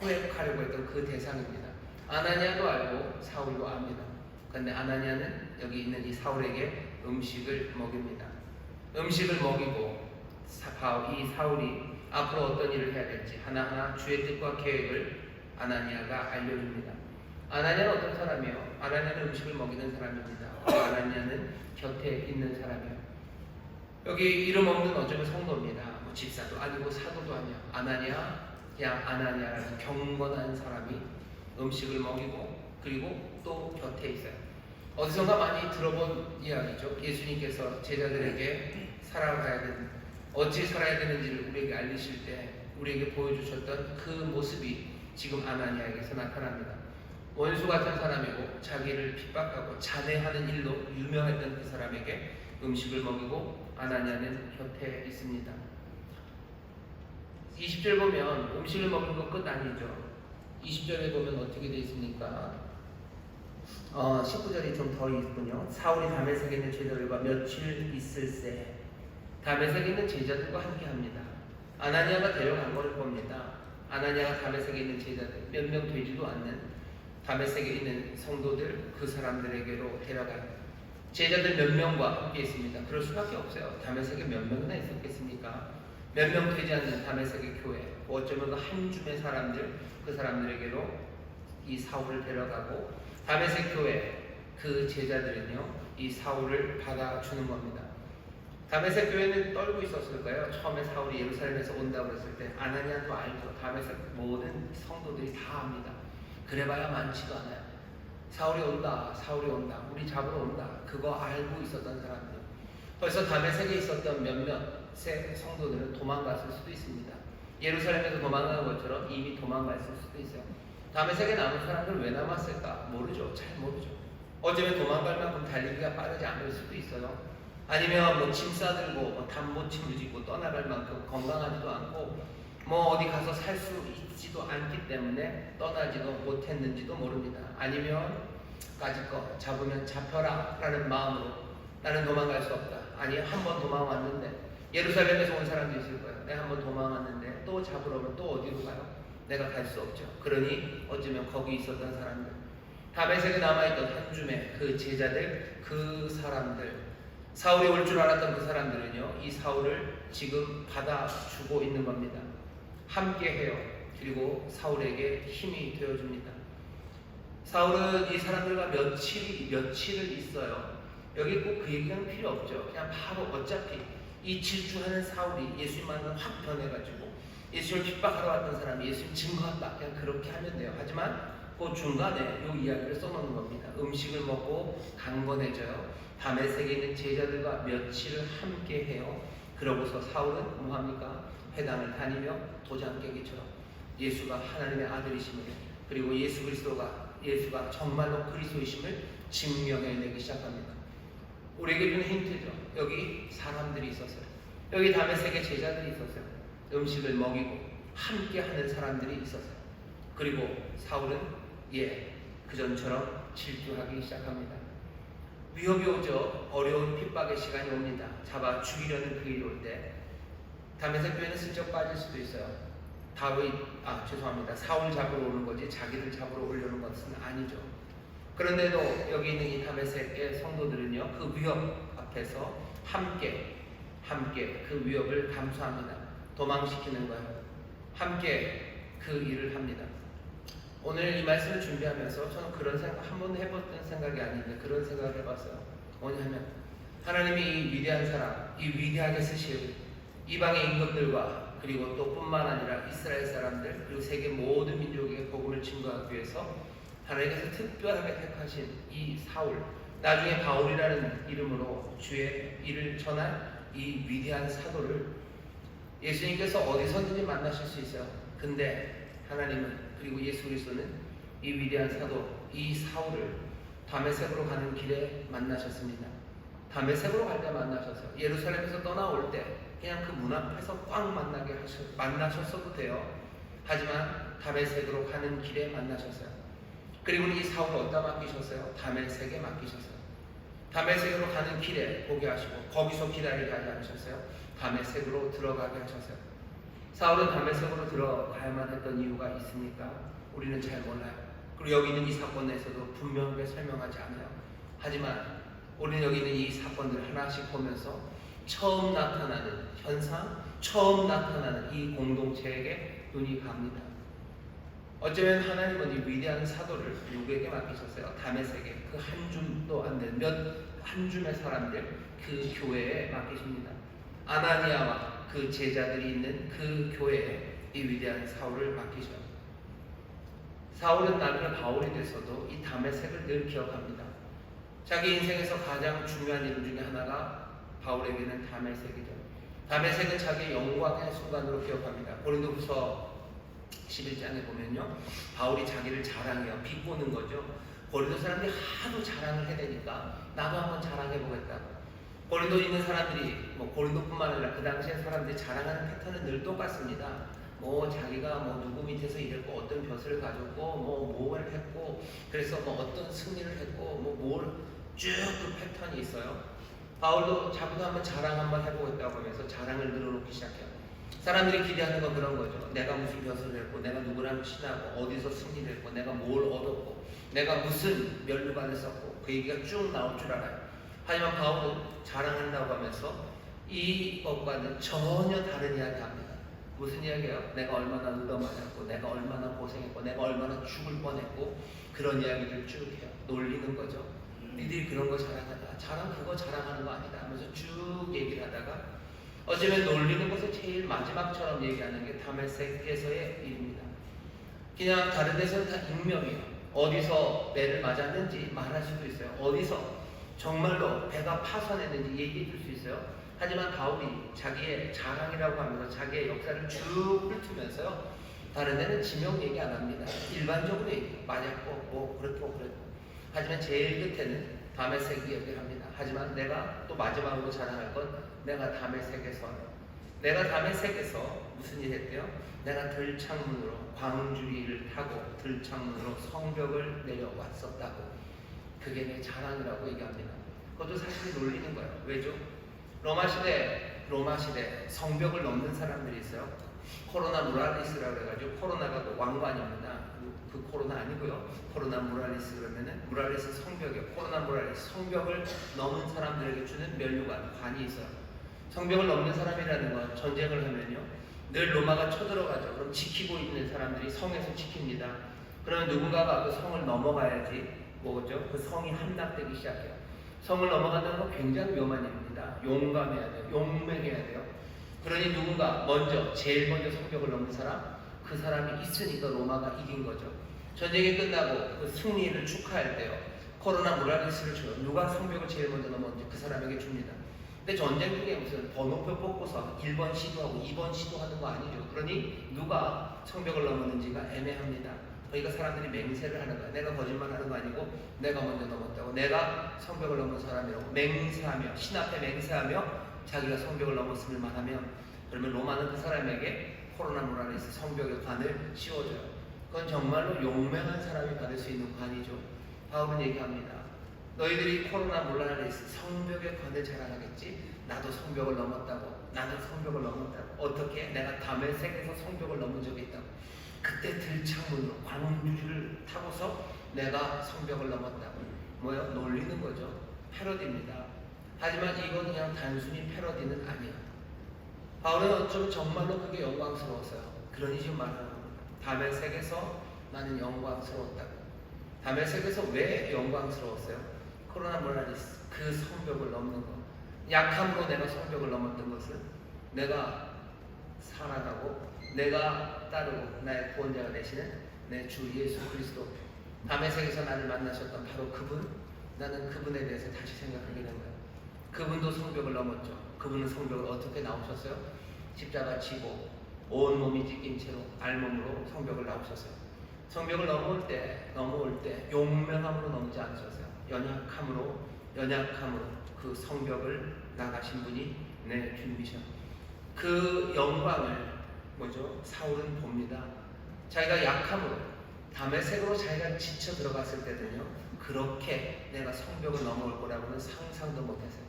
포획하려고 했던 그 대상입니다. 아나니아도 알고 사울도 압니다. 그런데 아나니아는 여기 있는 이 사울에게 음식을 먹입니다. 음식을 먹이고 이 사울이 앞으로 어떤 일을 해야 될지 하나하나 주의 뜻과 계획을 아나니아가 알려줍니다. 아나니아는 어떤 사람이에요? 아나니아는 음식을 먹이는 사람입니다. 아나니아는 곁에 있는 사람이에요. 여기 이름 없는 어쩌면 성도입니다. 집사도 아니고 사도도 아니야. 아나니아, 그냥 아나니아라는 경건한 사람이 음식을 먹이고, 그리고 또 곁에 있어요. 어디선가 많이 들어본 이야기죠. 예수님께서 제자들에게 살아가야 되는, 어찌 살아야 되는지를 우리에게 알리실 때 우리에게 보여주셨던 그 모습이 지금 아나니아에게서 나타납니다. 원수 같은 사람이고 자기를 핍박하고 잔해하는 일로 유명했던 그 사람에게 음식을 먹이고, 아나니아는 곁에 있습니다. 20절 보면 음식을 먹는 것 끝 아니죠. 20절에 보면 어떻게 되어 있습니까? 19절이 좀 더 있군요. 사울이 다메섹에 있는 제자들과 며칠 있을새 다메섹에 있는 제자들과 함께합니다. 아나니아가 데려간 것을 봅니다. 아나니아가 다메섹에 있는 제자들 몇 명 되지도 않는 다메섹에 있는 성도들 그 사람들에게로 데려가요. 제자들 몇 명과 함께 있습니다. 그럴 수밖에 없어요. 다메섹에 몇 명이나 있었겠습니까? 몇 명 되지 않는 다메섹의 교회, 어쩌면 한 줌의 사람들, 그 사람들에게로 이 사울을 데려가고 다메섹 교회 그 제자들은요 이 사울을 받아주는 겁니다. 다메섹 교회는 떨고 있었을까요? 처음에 사울이 예루살렘에서 온다고 했을 때 아나니아도 알죠. 다메섹 모든 성도들이 다 압니다. 그래봐야 많지도 않아요. 사울이 온다, 사울이 온다, 우리 잡으러 온다. 그거 알고 있었던 사람들. 벌써 다메섹에 있었던 몇몇 성도들은 도망갔을 수도 있습니다. 예루살렘에서 도망간 것처럼 이미 도망갔을 수도 있어요. 다메섹에 남은 사람들은 왜 남았을까? 모르죠. 잘 모르죠. 어쩌면 도망갈 만큼 달리기가 빠르지 않을 수도 있어요. 아니면 뭐 짐 싸들고 담보침을 짓고 떠나갈 만큼 건강하지도 않고 어디 가서 살 수 있지도 않기 때문에 떠나지도 못했는지도 모릅니다. 아니면 까짓 거 잡으면 잡혀라 라는 마음으로 나는 도망갈 수 없다. 아니 한 번 도망왔는데 예루살렘에서 온 사람도 있을 거예요. 내가 한 번 도망왔는데 또 잡으러 오면 또 어디로 가요? 내가 갈 수 없죠. 그러니 어쩌면 거기 있었던 사람들 다메섹에 남아있던 한 줌의 그 제자들 그 사람들 사울이 올 줄 알았던 그 사람들은요 이 사울을 지금 받아주고 있는 겁니다. 함께해요. 그리고 사울에게 힘이 되어줍니다. 사울은 이 사람들과 며칠을 있어요. 여기 꼭 그 얘기는 필요 없죠. 그냥 바로 어차피 이 질주하는 사울이 예수님 만나면 확 변해가지고 예수를 핍박하러 왔던 사람이 예수님 증거한다. 그냥 그렇게 하면 돼요. 하지만 그 중간에 이 이야기를 써놓는 겁니다. 음식을 먹고 강건해져요. 다메섹에 있는 제자들과 며칠을 함께해요. 그러고서 사울은 뭐합니까? 회당을 다니며 도장깨기처럼 예수가 하나님의 아들이심을 그리고 예수가 정말로 그리스도이심을 증명해내기 시작합니다. 우리에게 주는 힌트죠. 여기 사람들이 있었어요. 여기 다메섹에 제자들이 있었어요. 음식을 먹이고 함께하는 사람들이 있었어요. 그리고 사울은 그전처럼 질주하기 시작합니다. 위협이 오죠. 어려운 핍박의 시간이 옵니다. 잡아 죽이려는 그 일 올 때 다메섹 교회는 슬쩍 빠질 수도 있어요. 사울 잡으러 오는 거지 자기들 잡으러 오려는 것은 아니죠. 그런데도 여기 있는 이 다메섹의 성도들은요 그 위협 앞에서 함께 그 위협을 감수합니다. 도망시키는 거예요. 함께 그 일을 합니다. 오늘 이 말씀을 준비하면서 저는 그런 생각 한 번도 해봤던 생각이 아닌데 그런 생각을 해봤어요. 뭐냐면 하나님이 이 위대한 사람, 이 위대하게 쓰실 이방의 임금들과 그리고 또 뿐만 아니라 이스라엘 사람들 그리고 세계 모든 민족에게 복음을 증거하기 위해서 하나님께서 특별하게 택하신 이 사울, 나중에 바울이라는 이름으로 주의 일을 전한 이 위대한 사도를 예수님께서 어디서든지 만나실 수 있어요. 근데 하나님은 그리고 예수 그리스도는 이 위대한 사도, 이 사울을 다메섹으로 가는 길에 만나셨습니다. 다메섹으로 갈 때 만나셨어요. 예루살렘에서 떠나올 때 그냥 그 문 앞에서 꽉 만나셨어도 돼요. 하지만 다메섹으로 가는 길에 만나셨어요. 그리고 이 사울을 어디다 맡기셨어요? 다메섹에 맡기셨어요. 다메섹으로 가는 길에 보게 하시고 거기서 기다리게 하지 않으셨어요? 다메섹으로 들어가게 하셨어요. 사울은 다메섹으로 들어가야만 했던 이유가 있습니까? 우리는 잘 몰라요. 그리고 여기 있는 이 사건에서도 분명하게 설명하지 않아요. 하지만 우리는 여기 있는 이 사건들 하나씩 보면서 처음 나타나는 현상, 처음 나타나는 이 공동체에게 눈이 갑니다. 어쩌면 하나님은 이 위대한 사도를 누구에게 맡기셨어요? 다메섹에 그 한 줌도 안 되는 한 줌의 사람들 그 교회에 맡기십니다. 아나니아와 그 제자들이 있는 그 교회에 이 위대한 사울을 맡기셔요. 사울은 나중에 바울이 돼서도 이 다메섹을 늘 기억합니다. 자기 인생에서 가장 중요한 일 중에 하나가 바울에게는 다메섹이죠. 다메섹은 자기의 영광의 순간으로 기억합니다. 고린도후서 11장에 보면요, 바울이 자기를 자랑해요. 비꼬는 거죠. 고린도 사람들이 하도 자랑을 해대니까 나도 한번 자랑해보겠다. 고린도에 있는 사람들이 고린도뿐만 아니라 그 당시에 사람들이 자랑하는 패턴은 늘 똑같습니다. 뭐 자기가 뭐 누구 밑에서 일했고 어떤 벼슬을 가졌고 뭐 뭘 했고 그래서 뭐 어떤 승리를 했고 뭐 뭘 쭉 그 패턴이 있어요. 바울도 자기도 한번 자랑 한번 해보겠다고 하면서 자랑을 늘어놓기 시작해요. 사람들이 기대하는 건 그런 거죠. 내가 무슨 벼슬을 했고 내가 누구랑 친하고 어디서 승리를 했고 내가 뭘 얻었고 내가 무슨 면류관을 썼고 그 얘기가 쭉 나올 줄 알아요. 하지만 바울은 자랑한다고 하면서 이것과는 전혀 다른 이야기 합니다. 무슨 이야기예요? 내가 얼마나 얻어맞았고 내가 얼마나 고생했고 내가 얼마나 죽을 뻔했고 그런 이야기를 쭉 해요. 놀리는 거죠. 니들이 그런 거 자랑하냐? 그거 자랑하는 거 아니다 하면서 쭉 얘기를 하다가 어쩌면 놀리는 것을 제일 마지막처럼 얘기하는 게 다메섹에서의 일입니다. 그냥 다른 데서는 다 익명이에요. 어디서 매를 맞았는지 말할 수도 있어요. 어디서 정말로 배가 파손했는지 얘기해 줄 수 있어요. 하지만 바울이 자기의 자랑이라고 하면서 자기의 역사를 쭉 훑으면서요. 다른 데는 지명 얘기 안 합니다. 일반적으로 얘기 맞았고 뭐 그랬고 하지만 제일 끝에는 다메섹 이야기를 합니다. 하지만 내가 또 마지막으로 자랑할 건 내가 다메섹에서요. 내가 다메섹에서 무슨 일 했대요? 내가 들창문으로 광주리를 타고 들창문으로 성벽을 내려왔었다고. 그게 내 자랑이라고 얘기합니다. 그것도 사실 놀리는 거예요. 왜죠? 로마 시대 성벽을 넘는 사람들이 있어요. 코로나 무랄리스라고 해가지고 코로나가 그 왕관입니다. 그 코로나 아니고요. 코로나 무랄리스 그러면은 무랄리스 성벽이요. 코로나 무랄리스 성벽을 넘은 사람들에게 주는 면류관 관이 있어요. 성벽을 넘는 사람이라는 건 전쟁을 하면요. 늘 로마가 쳐들어가죠. 그럼 지키고 있는 사람들이 성에서 지킵니다. 그러면 누군가가 그 성을 넘어가야지 뭐죠? 그 성이 함락되기 시작해요. 성을 넘어간다는 건 굉장히 위험한 일입니다. 용감해야 돼요. 용맹해야 돼요. 그러니 누군가 제일 먼저 성벽을 넘는 사람, 그 사람이 있으니까 로마가 이긴 거죠. 전쟁이 끝나고 그 승리를 축하할 때요. 코로나 무랄리스를 줘요. 누가 성벽을 제일 먼저 넘었는지 그 사람에게 줍니다. 근데 전쟁 중에 무슨 번호표 뽑고서 1번 시도하고 2번 시도하는 거 아니죠. 그러니 누가 성벽을 넘었는지가 애매합니다. 그러니까 사람들이 맹세를 하는 거야. 내가 거짓말하는 거 아니고 내가 먼저 넘었다고. 내가 성벽을 넘은 사람이라고 맹세하며 신 앞에 맹세하며 자기가 성벽을 넘었음을 말하면 그러면 로마는 그 사람에게 코로나 무랄리스 성벽의 관을 씌워줘요. 그건 정말로 용맹한 사람이 받을 수 있는 관이죠. 바울은 얘기합니다. 너희들이 코로나 무랄리스 성벽의 관을 자랑하겠지? 나도 성벽을 넘었다고. 나도 성벽을 넘었다고. 어떻게? 내가 다메섹에서 성벽을 넘은 적이 있다고. 그때 들창문으로 광주리를 타고서 내가 성벽을 넘었다고. 뭐요? 놀리는 거죠. 패러디입니다. 하지만 이건 그냥 단순히 패러디는 아니야. 바울은 어쩌면 정말로 그게 영광스러웠어요. 그러니 지금 말하는 겁니다. 다메섹에서 나는 영광스러웠다고. 다메섹에서 왜 영광스러웠어요? 코로나 무랄리스 그 성벽을 넘는 것. 약함으로 내가 성벽을 넘었던 것은 내가 살아가고 내가 따르고 나의 구원자가 되시는 내 주 예수 그리스도 다메섹에서 나를 만나셨던 바로 그분. 나는 그분에 대해서 다시 생각하게 된 거예요. 그분도 성벽을 넘었죠. 그분은 성벽을 어떻게 나오셨어요? 십자가 지고 온몸이 찢긴 채로 알몸으로 성벽을 나오셨어요. 성벽을 넘어올 때 용맹함으로 넘지 않으셨어요. 연약함으로 그 성벽을 나가신 분이 내 주님이셔. 그 영광을 사울은 봅니다. 자기가 약함으로 다메섹으로 자기가 지쳐 들어갔을 때는요. 그렇게 내가 성벽을 넘어올 거라고는 상상도 못했어요.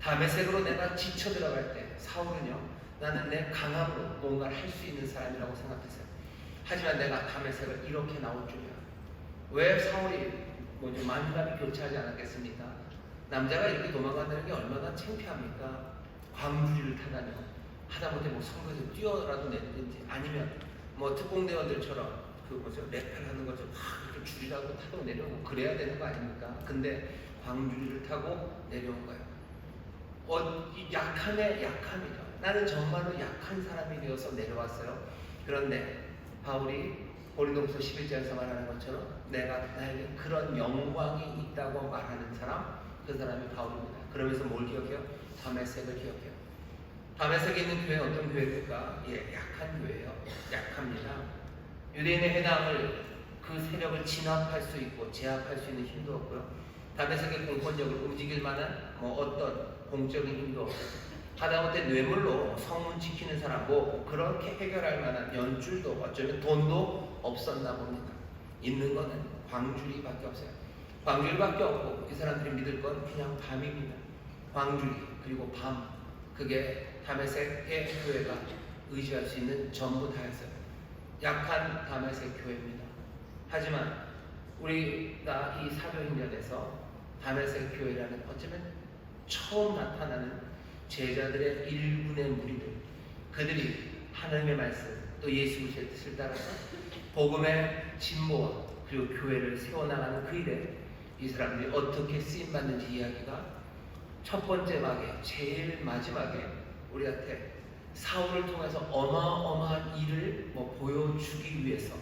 다메섹으로 내가 지쳐 들어갈 때 사울은요. 나는 내 강함으로 뭔가를 할 수 있는 사람이라고 생각했어요. 하지만 내가 다메섹을 이렇게 나올 줄이야. 왜 사울이 만감이 교차하지 않았겠습니까? 남자가 이렇게 도망간다는 게 얼마나 창피합니까? 광주리를 타다녀. 하다못해 성벽에서 뛰어라도 내든지 아니면 특공대원들처럼 랩을 하는 거죠. 이렇게 줄이라고 타고 내려오고 그래야 되는 거 아닙니까? 근데 광주리를 타고 내려온 거예요. 이 약함의 약함이죠. 나는 정말로 약한 사람이 되어서 내려왔어요. 그런데 바울이 고린도후서 11장에서 말하는 것처럼 나에게 그런 영광이 있다고 말하는 사람, 그 사람이 바울입니다. 그러면서 뭘 기억해요? 다메섹을 기억해요. 다메섹에 있는 교회는 어떤 교회입니까? 약한 교회예요. 약합니다. 유대인의 회당을 그 세력을 진압할 수 있고 제압할 수 있는 힘도 없고요. 다메섹의 공권력을 움직일 만한 어떤 공적인 힘도 없어요. 하다못해 뇌물로 성문 지키는 사람 뭐 그렇게 해결할 만한 연줄도 어쩌면 돈도 없었나 봅니다. 있는 거는 광주리밖에 없어요. 광주리밖에 없고 이 사람들이 믿을 건 그냥 밤입니다. 광주리 그리고 밤, 그게 다메섹의 교회가 의지할 수 있는 전부 다였어요. 약한 다메섹 교회입니다. 하지만 우리가 이 사도행전에서 다메섹 교회라는 어쩌면 처음 나타나는 제자들의 일군의 무리들, 그들이 하나님의 말씀 또 예수 그리스도의 뜻을 따라서 복음의 진보와 그리고 교회를 세워나가는 그 일에 이 사람들이 어떻게 쓰임받는지 이야기가 첫 번째 막에 제일 마지막에 우리한테 사울을 통해서 어마어마한 일을 보여주기 위해서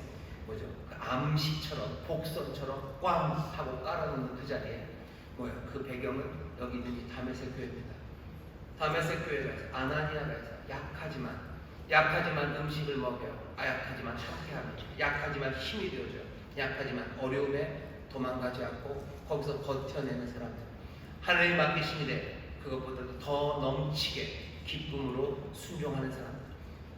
뭐죠? 그 암시처럼 복선처럼 꽝 하고 깔아놓는 그 자리에 그 배경은 여기 있는 이 다메섹 교회입니다. 다메섹 교회가 아나니아가 해서 약하지만 음식을 먹여요. 약하지만 함께합니다. 약하지만 힘이 되어줘요. 약하지만 어려움에 도망가지 않고 거기서 버텨내는 사람들. 하나님 맡기신 일에 그것보다도 더 넘치게 기쁨으로 순종하는 사람들.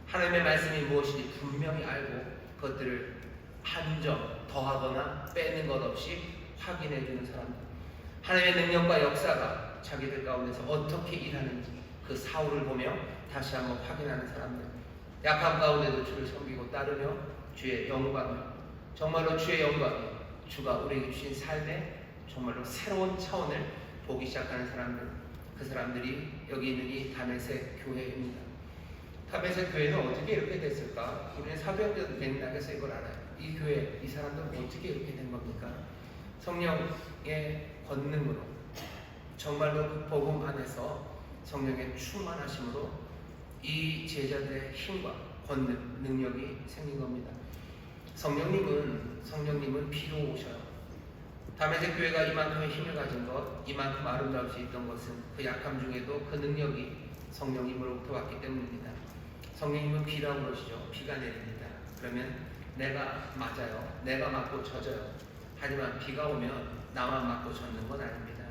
하나님의 말씀이 무엇인지 분명히 알고 그것들을 한 점 더하거나 빼는 것 없이 확인해 주는 사람들. 하나님의 능력과 역사가 자기들 가운데서 어떻게 일하는지 그 사울을 보며 다시 한번 확인하는 사람들. 약함 가운데도 주를 섬기고 따르며 주의 영광을, 정말로 주의 영광이 주가 우리에게 주신 삶의 정말로 새로운 차원을 보기 시작하는 사람들, 그 사람들이 여기 있는 이 다메섹 교회입니다. 다메섹 교회는 어떻게 이렇게 됐을까? 우리는 사도행전 맥락에서 이걸 알아요. 이 교회, 이 사람들은 어떻게 이렇게 된 겁니까? 성령의 권능으로, 정말로 그 복음 안에서 성령의 충만하심으로 이 제자들의 힘과 권능, 능력이 생긴 겁니다. 성령님은 비로 오셔요. 다메섹 교회가 이만큼의 힘을 가진 것, 이만큼 아름다울 수 있던 것은 그 약함 중에도 그 능력이 성령님으로부터 왔기 때문입니다. 성령님은 비라고 그러시죠. 비가 내립니다. 그러면 내가 맞아요. 내가 맞고 젖어요. 하지만 비가 오면 나만 맞고 젖는 건 아닙니다.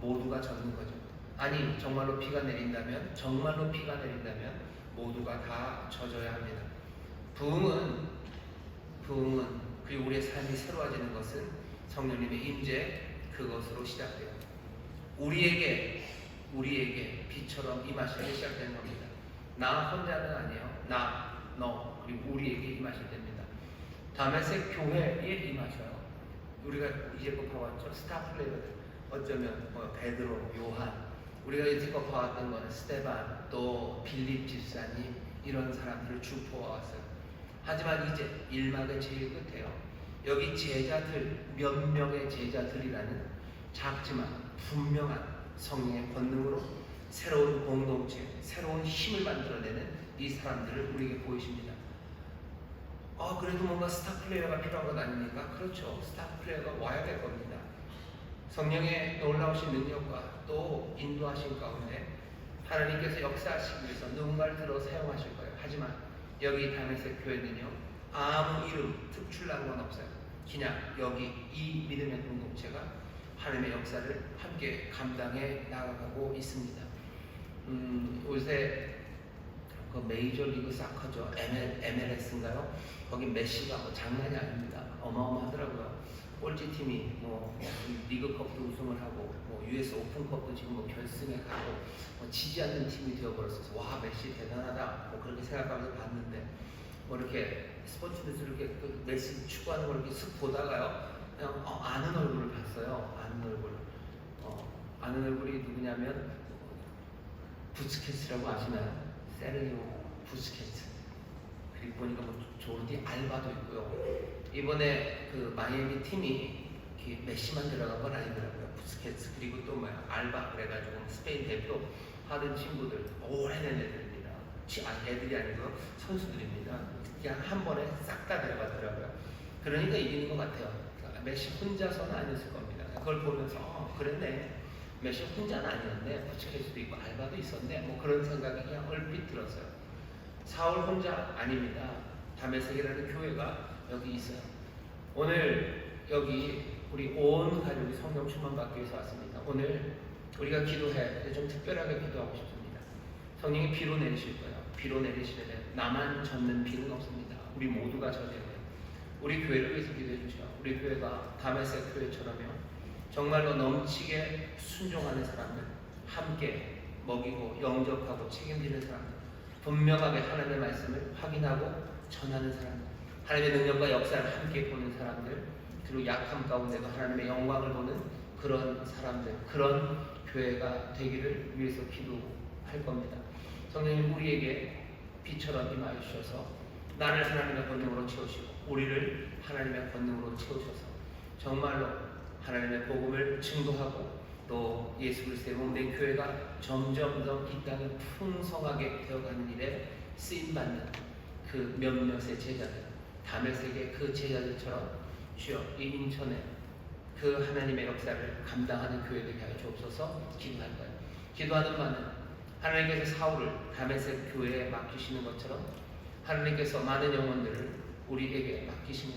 모두가 젖는 거죠. 아니, 정말로 비가 내린다면 모두가 다 젖어야 합니다. 부흥은 그리고 우리의 삶이 새로워지는 것은 성령님의 임재, 그것으로 시작돼요. 우리에게 비처럼 임하시기 시작되는 겁니다. 나 혼자는 아니에요. 너 그리고 우리에게 임하실 때입니다. 다메섹 교회에 임하셔요. 우리가 이제껏 봐왔죠. 스타플레이어들, 어쩌면 베드로, 요한, 우리가 이제껏 봐왔던 거는 스테반, 또 빌립 집사님, 이런 사람들을 주포해왔어요. 하지만 이제 일막의 제일 끝에요. 여기 제자들, 몇 명의 제자들이라는 작지만 분명한 성령의 권능으로 새로운 공동체, 새로운 힘을 만들어내는 이 사람들을 우리에게 보이십니다. 그래도 뭔가 스타 플레이어가 필요한 것 아닙니까? 그렇죠. 스타 플레이어가 와야 될 겁니다. 성령의 놀라우신 능력과 또 인도하신 가운데 하나님께서 역사하시기 위해서 누군가를 들어 사용하실 거예요. 하지만 여기 다메섹 교회는요, 아무 이름, 특출난 건 없어요. 그냥 여기 이 믿음의 공동체가 하나님의 역사를 함께 감당해 나가고 있습니다. 요새 그 메이저리그 사커죠. MLS인가요? 거기 메시가 장난이 아닙니다. 어마어마하더라고요. 꼴찌팀이 리그컵도 우승을 하고 US 오픈컵도 지금 결승에 가고 지지 않는 팀이 되어버렸어서 와, 메시 대단하다 그렇게 생각하면서 봤는데 이렇게 스포츠 뉴스 이렇게 그 메시 축구하는 걸 이렇게 쓱 보다가요, 그냥 아는 얼굴을 봤어요. 아는 얼굴이 누구냐면 부스케츠라고 아시나요? 세르히오 부스케츠. 그리고 보니까 조르디 알바도 있고요. 이번에 그 마이애미 팀이 메시만 들어간 건 아니더라고요. 부스케츠 그리고 또 알바, 그래가지고 스페인 대표 하던 친구들, 오래된 애들입니다. 애들이 아니고 선수들입니다. 그냥 한 번에 싹 다 들어가더라고요. 그러니까 이기는 것 같아요. 메시 혼자서는 아니었을 겁니다. 그걸 보면서 그랬네, 메시 혼자는 아니었네, 부스케츠도 있고 알바도 있었네, 그런 생각이 그냥 얼핏 들었어요. 사울 혼자 아닙니다. 다메섹이라는 교회가 여기 있어요. 오늘 여기 우리 온 가족이 성령 충만 받기 위해서 왔습니다. 오늘 우리가 기도해 좀 특별하게 기도하고 싶습니다. 성령이 비로 내리실 거예요. 비로 내리시는데 나만 젖는 비는 없습니다. 우리 모두가 젖어야 돼요. 우리 교회를 위해서 기도해 주시오. 우리 교회가 다메섹 교회처럼요, 정말로 넘치게 순종하는 사람들, 함께 먹이고 영접하고 책임지는 사람들, 분명하게 하나님의 말씀을 확인하고 전하는 사람들, 하나님의 능력과 역사를 함께 보는 사람들, 그리고 약함 가운데도 하나님의 영광을 보는 그런 사람들, 그런 교회가 되기를 위해서 기도할 겁니다. 성령님 우리에게 비처럼 임하여 주셔서 나를 하나님의 권능으로 채우시고 우리를 하나님의 권능으로 채우셔서 정말로 하나님의 복음을 증거하고 또 예수 그리스도의 몸된 교회가 점점 더 이 땅에 풍성하게 되어가는 일에 쓰임받는 그 몇몇의 제자들, 다메섹의 그 제자들처럼 주여 이 인천에 그 하나님의 역사를 감당하는 교회 되게 하여 주옵소서. 기도할 거예요. 기도하는 바는 하나님께서 사울을 다메섹 교회에 맡기시는 것처럼 하나님께서 많은 영혼들을 우리에게 맡기시는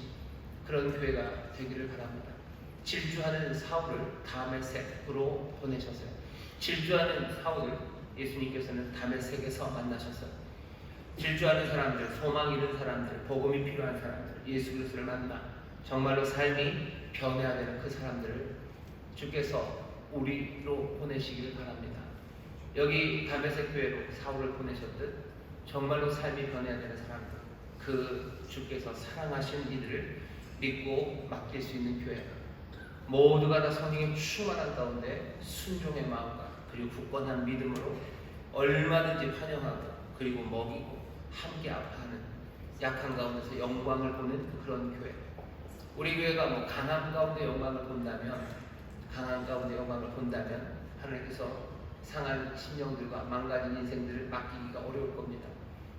그런 교회가 되기를 바랍니다. 질주하는 사울을 다메섹으로 보내셨어요. 질주하는 사울을 예수님께서는 다메섹에서 만나셨어요. 질주하는 사람들, 소망 잃은 사람들, 복음이 필요한 사람들, 예수 그리스도를 만나 정말로 삶이 변해야 되는 그 사람들을 주께서 우리로 보내시기를 바랍니다. 여기 다메섹 교회로 사울을 보내셨듯 정말로 삶이 변해야 되는 사람들, 그 주께서 사랑하신 이들을 믿고 맡길 수 있는 교회, 모두가 다 성령의 충만한 가운데 순종의 마음과 그리고 굳건한 믿음으로 얼마든지 환영하고 그리고 먹이고 함께 아파하는 약한 가운데서 영광을 보는 그런 교회. 우리 교회가 뭐 강함 가운데 영광을 본다면, 강함 가운데 영광을 본다면 하나님께서 상한 심령들과 망가진 인생들을 맡기기가 어려울 겁니다.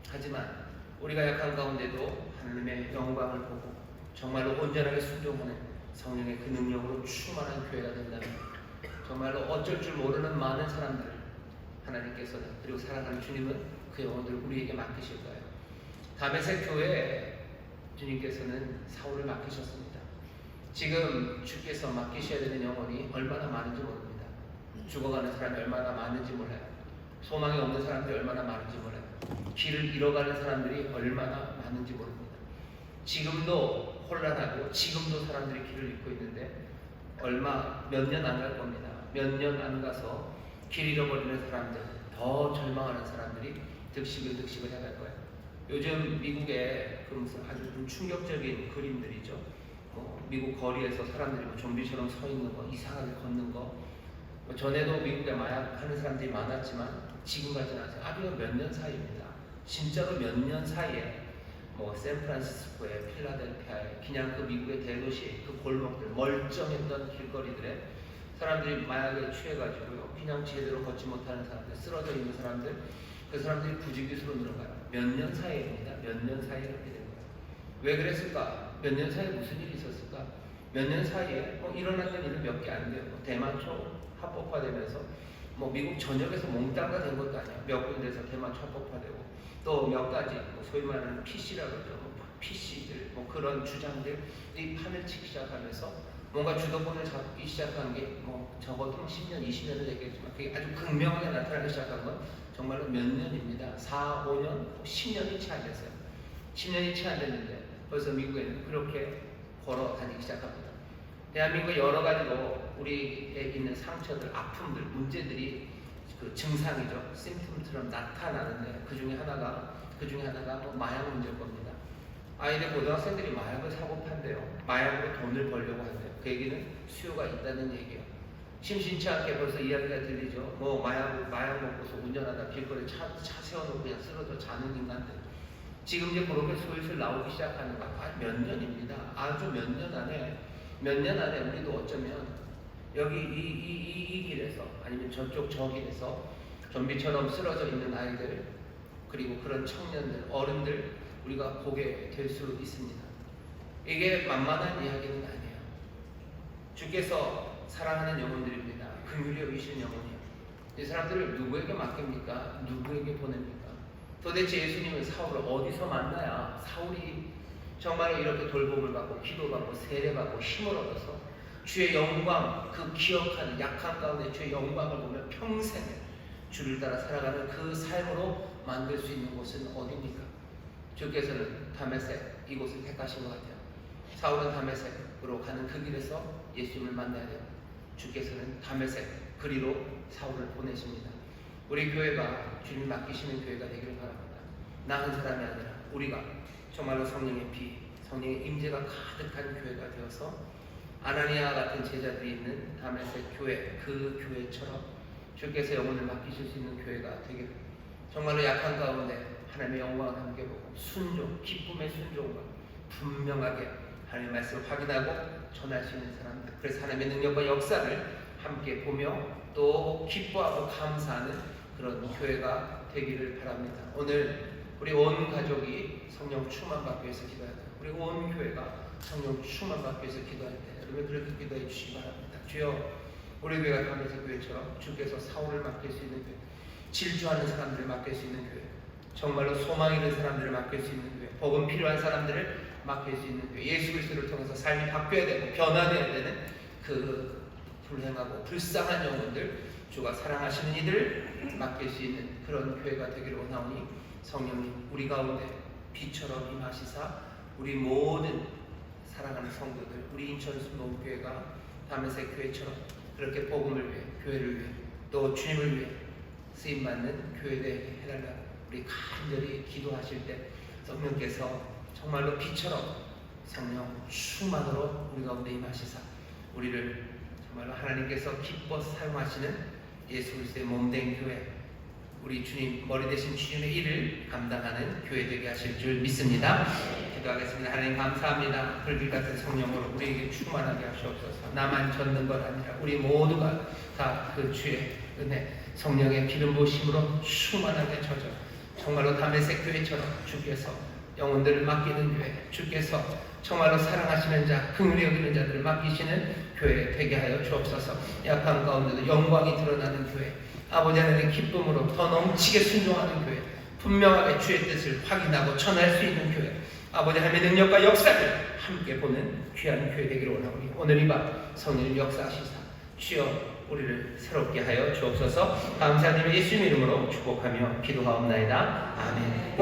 하지만 우리가 약한 가운데도 하나님의 영광을 보고 정말로 온전하게 순종하는 성령의 그 능력으로 충만한 교회가 된다면 정말로 어쩔 줄 모르는 많은 사람들을 하나님께서는, 그리고 사랑하는 주님은 그 영혼들을 우리에게 맡기실 거예요. 다메섹 교회에 주님께서는 사울을 맡기셨습니다. 지금 주께서 맡기셔야 되는 영혼이 얼마나 많은지 모릅니다. 죽어가는 사람이 얼마나 많은지 몰라요. 소망이 없는 사람들이 얼마나 많은지 몰라요. 길을 잃어가는 사람들이 얼마나 많은지 모릅니다. 지금도 혼란하고 지금도 사람들이 길을 잃고 있는데 몇 년 안 갈 겁니다. 몇 년 안 가서 길 잃어버리는 사람들, 더 절망하는 사람들이 득식을 해갈 거예요. 요즘 미국의 그 무슨 아주 좀 충격적인 그림들이죠. 미국 거리에서 사람들이 좀비처럼 서 있는 거, 이상하게 걷는 거. 전에도 미국에 마약 하는 사람들이 많았지만 지금 같지는 않아요. 아주 몇 년 사이입니다. 진짜로 몇 년 사이에 샌프란시스코에, 필라델피아에, 그냥 그 미국의 대도시 그 골목들, 멀쩡했던 길거리들에 사람들이 마약에 취해가지고요, 그냥 제대로 걷지 못하는 사람들, 쓰러져 있는 사람들, 그 사람들이 부지기수로 늘어가요. 몇 년 사이입니다. 몇 년 사이에 그렇게 된 거예요. 왜 그랬을까? 몇 년 사이에 무슨 일이 있었을까? 몇 년 사이에 일어났던 일은 몇 개 안 돼요. 대만초 합법화되면서 미국 전역에서 몽땅가 된 것도 아니에요. 몇 군데에서 대만초 합법화되고 또 몇 가지 소위 말하는 PC라고 그러죠. PC들 그런 주장들이 판을 치기 시작하면서 뭔가 주도권을 잡기 시작한 게 적어도 10년, 20년은 되겠지만 그게 아주 극명하게 나타나기 시작한 건 정말로 몇 년입니다. 4, 5년, 10년이 채 안 됐어요. 10년이 채 안 됐는데 벌써 미국에는 그렇게 걸어 다니기 시작합니다. 대한민국의 여러 가지로 우리에 있는 상처들, 아픔들, 문제들이 그 증상이죠. 심텀처럼 나타나는데 그 중에 하나가 마약 문제일 겁니다. 아이들, 고등학생들이 마약을 사고 판대요. 마약으로 돈을 벌려고 한대요. 그 얘기는 수요가 있다는 얘기예요. 심심치 않게 벌써 이야기가 들리죠. 마약 먹고서 운전하다 길거리에 차 세워놓고 그냥 쓰러져 자는 인간들. 지금 이제 그렇게 슬슬 나오기 시작하는 거 몇 년입니다. 아주 몇 년 안에 우리도 어쩌면 여기 이 길에서 아니면 저 길에서 좀비처럼 쓰러져 있는 아이들, 그리고 그런 청년들, 어른들 우리가 보게 될 수 있습니다. 이게 만만한 이야기는 아니에요. 주께서 사랑하는 영혼들입니다. 긍휼히 여기시는 영혼이에요. 이 사람들을 누구에게 맡깁니까? 누구에게 보냅니까? 도대체 예수님은 사울을 어디서 만나야 사울이 정말로 이렇게 돌봄을 받고 기도받고 세례받고 힘을 얻어서 주의 영광, 그 기억하는 약한 가운데 주의 영광을 보며 평생 주를 따라 살아가는 그 삶으로 만들 수 있는 곳은 어디입니까? 주께서는 다메섹 이곳을 택하신 것 같아요. 사울은 다메섹으로 가는 그 길에서 예수님을 만나야 돼요. 주께서는 다메섹 그리로 사울을 보내십니다. 우리 교회가 주님 맡기시는 교회가 되기를 바랍니다. 나 한 사람이 아니라 우리가 정말로 성령의 비, 성령의 임재가 가득한 교회가 되어서 아나니아 같은 제자들이 있는 다메섹 교회, 그 교회처럼 주께서 영혼을 맡기실 수 있는 교회가 되기를, 정말로 약한 가운데 하나님의 영광을 함께 보고 순종, 기쁨의 순종과 분명하게 하나님의 말씀을 확인하고 전할 수 있는 사람들, 그래서 하나님의 능력과 역사를 함께 보며 또 기뻐하고 감사하는 그런 교회가 되기를 바랍니다. 오늘 우리 온 가족이 성령 충만 받기 위해서 기도해야 돼요. 우리 온 교회가 성령 충만 받기 위해서 기도할 때 여러분 그렇게 기도해 주시기 바랍니다. 주여, 우리 교회가 다메섹 교회처럼 주께서 사울을 맡길 수 있는 교회, 질주하는 사람들을 맡길 수 있는 교회, 정말로 소망 있는 사람들을 맡길 수 있는 교회, 복음 필요한 사람들을 맡길 수 있는 교회, 예수 그리스도를 통해서 삶이 바뀌어야 되고 변화되어야 되는 그 불행하고 불쌍한 영혼들, 주가 사랑하시는 이들을 맡길 수 있는 그런 교회가 되기를 원하오니 성령님 우리 가운데 빛처럼 임하시사 우리 모든 사랑하는 성도들, 우리 인천 순복음교회가 다메섹 교회처럼 그렇게 복음을 위해, 교회를 위해, 또 주님을 위해 쓰임받는 교회되게 해달라고 우리 간절히 기도하실 때 성령께서 정말로 빛처럼 성령 충만으로 우리 가운데 임하시사 우리를 정말로 하나님께서 기뻐 사용하시는 예수 그리스도의 몸된 교회, 우리 주님 머리 대신 주님의 일을 감당하는 교회 되게 하실 줄 믿습니다. 기도하겠습니다. 하나님 감사합니다. 불길 같은 성령으로 우리에게 충만하게 하시옵소서. 나만 젖는 것 아니라 우리 모두가 다 그 주의 은혜, 성령의 기름 부으심으로 충만하게 젖어 정말로 다메섹 교회처럼 주께서 영혼들을 맡기는 교회, 주께서 정말로 사랑하시는 자, 긍휼히 여기는 자들을 맡기시는 교회 되게 하여 주옵소서. 약한 가운데도 영광이 드러나는 교회, 아버지 하나님의 기쁨으로 더 넘치게 순종하는 교회, 분명하게 주의 뜻을 확인하고 전할 수 있는 교회, 아버지 하나님의 능력과 역사를 함께 보는 귀한 교회 되기를 원하오니 오늘 이 밤 성령 역사하시사 주여 우리를 새롭게 하여 주옵소서. 감사드리며 예수님 이름으로 축복하며 기도하옵나이다. 아멘.